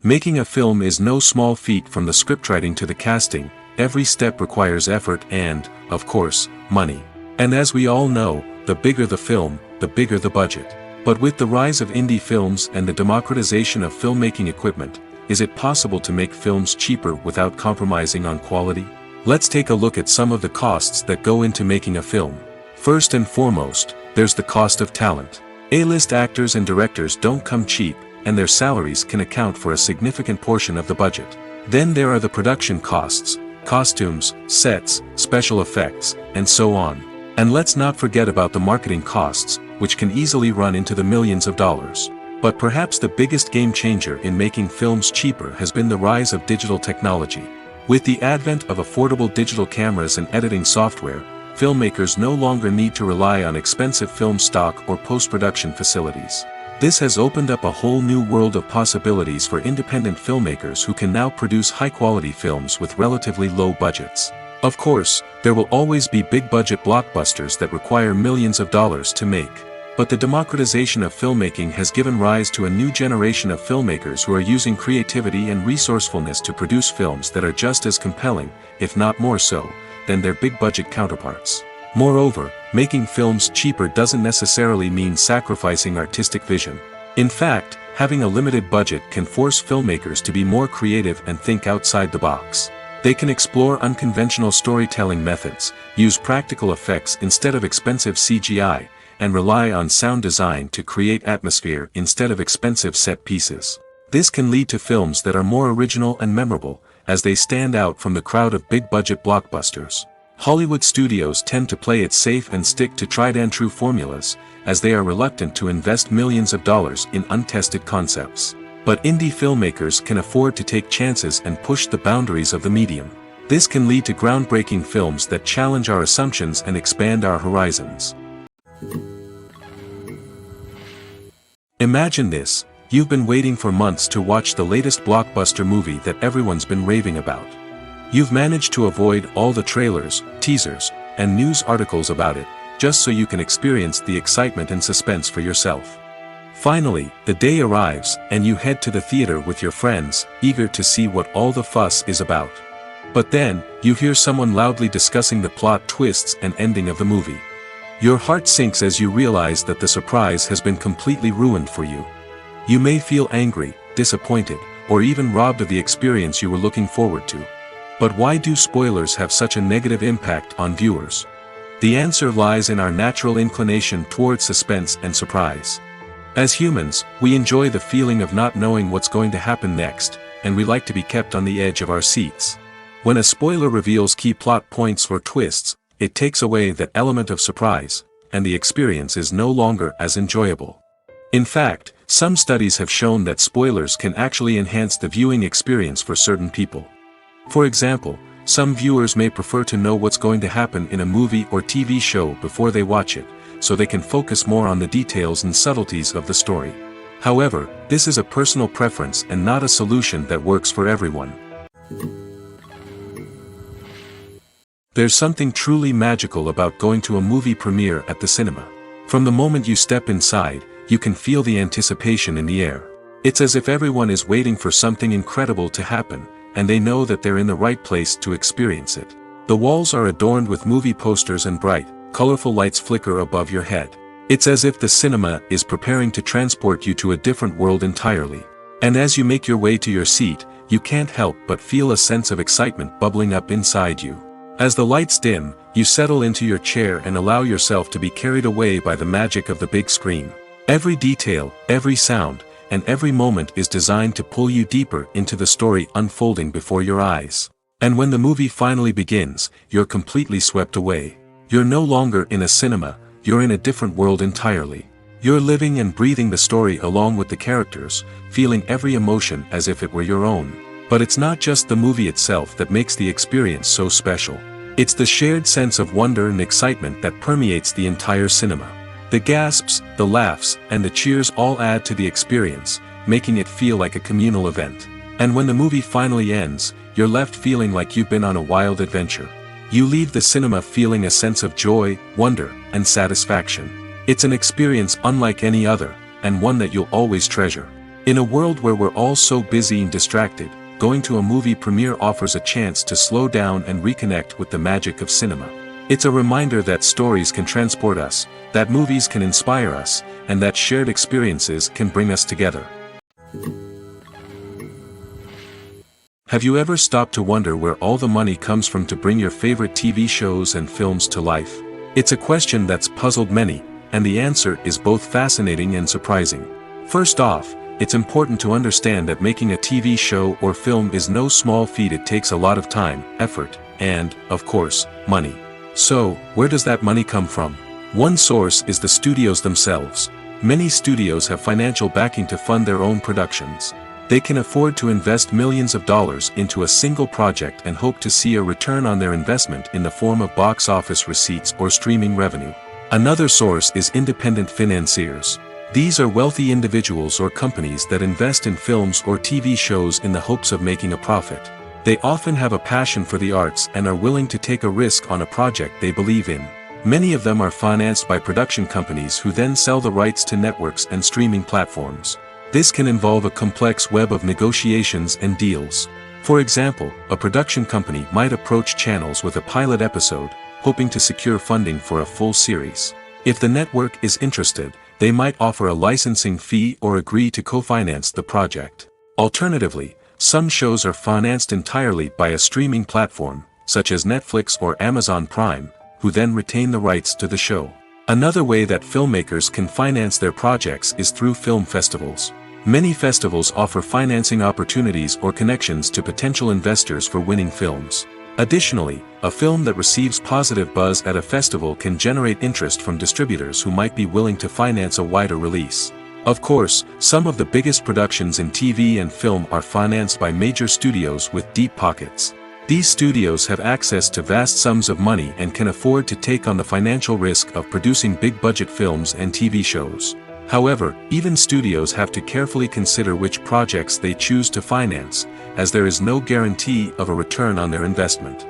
Making a film is no small feat. From the scriptwriting to the casting, every step requires effort and, of course, money. And as we all know, the bigger the film, the bigger the budget. But with the rise of indie films and the democratization of filmmaking equipment, is it possible to make films cheaper without compromising on quality? Let's take a look at some of the costs that go into making a film. First and foremost, there's the cost of talent. A-list actors and directors don't come cheap, and their salaries can account for a significant portion of the budget. Then there are the production costs, costumes, sets, special effects, and so on. And let's not forget about the marketing costs, which can easily run into the millions of dollars. But perhaps the biggest game changer in making films cheaper has been the rise of digital technology. With the advent of affordable digital cameras and editing software, filmmakers no longer need to rely on expensive film stock or post-production facilities. This has opened up a whole new world of possibilities for independent filmmakers who can now produce high-quality films with relatively low budgets. Of course, there will always be big-budget blockbusters that require millions of dollars to make. But the democratization of filmmaking has given rise to a new generation of filmmakers who are using creativity and resourcefulness to produce films that are just as compelling, if not more so, than their big-budget counterparts. Moreover, making films cheaper doesn't necessarily mean sacrificing artistic vision. In fact, having a limited budget can force filmmakers to be more creative and think outside the box. They can explore unconventional storytelling methods, use practical effects instead of expensive CGI, and rely on sound design to create atmosphere instead of expensive set pieces. This can lead to films that are more original and memorable, as they stand out from the crowd of big-budget blockbusters. Hollywood studios tend to play it safe and stick to tried-and-true formulas, as they are reluctant to invest millions of dollars in untested concepts. But indie filmmakers can afford to take chances and push the boundaries of the medium. This can lead to groundbreaking films that challenge our assumptions and expand our horizons. Imagine this: you've been waiting for months to watch the latest blockbuster movie that everyone's been raving about. You've managed to avoid all the trailers, teasers, and news articles about it, just so you can experience the excitement and suspense for yourself. Finally, the day arrives, and you head to the theater with your friends, eager to see what all the fuss is about. But then, you hear someone loudly discussing the plot twists and ending of the movie. Your heart sinks as you realize that the surprise has been completely ruined for you. You may feel angry, disappointed, or even robbed of the experience you were looking forward to. But why do spoilers have such a negative impact on viewers? The answer lies in our natural inclination toward suspense and surprise. As humans, we enjoy the feeling of not knowing what's going to happen next, and we like to be kept on the edge of our seats. When a spoiler reveals key plot points or twists, it takes away that element of surprise, and the experience is no longer as enjoyable. In fact, some studies have shown that spoilers can actually enhance the viewing experience for certain people. For example, some viewers may prefer to know what's going to happen in a movie or TV show before they watch it, so they can focus more on the details and subtleties of the story. However, this is a personal preference and not a solution that works for everyone. There's something truly magical about going to a movie premiere at the cinema. From the moment you step inside, you can feel the anticipation in the air. It's as if everyone is waiting for something incredible to happen, and they know that they're in the right place to experience it. The walls are adorned with movie posters and bright, colorful lights flicker above your head. It's as if the cinema is preparing to transport you to a different world entirely. And as you make your way to your seat, you can't help but feel a sense of excitement bubbling up inside you. As the lights dim, you settle into your chair and allow yourself to be carried away by the magic of the big screen. Every detail, every sound, and every moment is designed to pull you deeper into the story unfolding before your eyes. And when the movie finally begins, you're completely swept away. You're no longer in a cinema, you're in a different world entirely. You're living and breathing the story along with the characters, feeling every emotion as if it were your own. But it's not just the movie itself that makes the experience so special. It's the shared sense of wonder and excitement that permeates the entire cinema. The gasps, the laughs, and the cheers all add to the experience, making it feel like a communal event. And when the movie finally ends, you're left feeling like you've been on a wild adventure. You leave the cinema feeling a sense of joy, wonder, and satisfaction. It's an experience unlike any other, and one that you'll always treasure. In a world where we're all so busy and distracted, going to a movie premiere offers a chance to slow down and reconnect with the magic of cinema. It's a reminder that stories can transport us, that movies can inspire us, and that shared experiences can bring us together. Have you ever stopped to wonder where all the money comes from to bring your favorite TV shows and films to life? It's a question that's puzzled many, and the answer is both fascinating and surprising. First off, it's important to understand that making a TV show or film is no small feat. It takes a lot of time, effort, and, of course, money. So, where does that money come from? One source is the studios themselves. Many studios have financial backing to fund their own productions. They can afford to invest millions of dollars into a single project and hope to see a return on their investment in the form of box office receipts or streaming revenue. Another source is independent financiers. These are wealthy individuals or companies that invest in films or TV shows in the hopes of making a profit. They often have a passion for the arts and are willing to take a risk on a project they believe in. Many of them are financed by production companies who then sell the rights to networks and streaming platforms. This can involve a complex web of negotiations and deals. For example, a production company might approach channels with a pilot episode, hoping to secure funding for a full series. If the network is interested, they might offer a licensing fee or agree to co-finance the project. Alternatively, some shows are financed entirely by a streaming platform, such as Netflix or Amazon Prime, who then retain the rights to the show. Another way that filmmakers can finance their projects is through film festivals. Many festivals offer financing opportunities or connections to potential investors for winning films. Additionally, a film that receives positive buzz at a festival can generate interest from distributors who might be willing to finance a wider release. Of course, some of the biggest productions in TV and film are financed by major studios with deep pockets. These studios have access to vast sums of money and can afford to take on the financial risk of producing big-budget films and TV shows. However, even studios have to carefully consider which projects they choose to finance, as there is no guarantee of a return on their investment.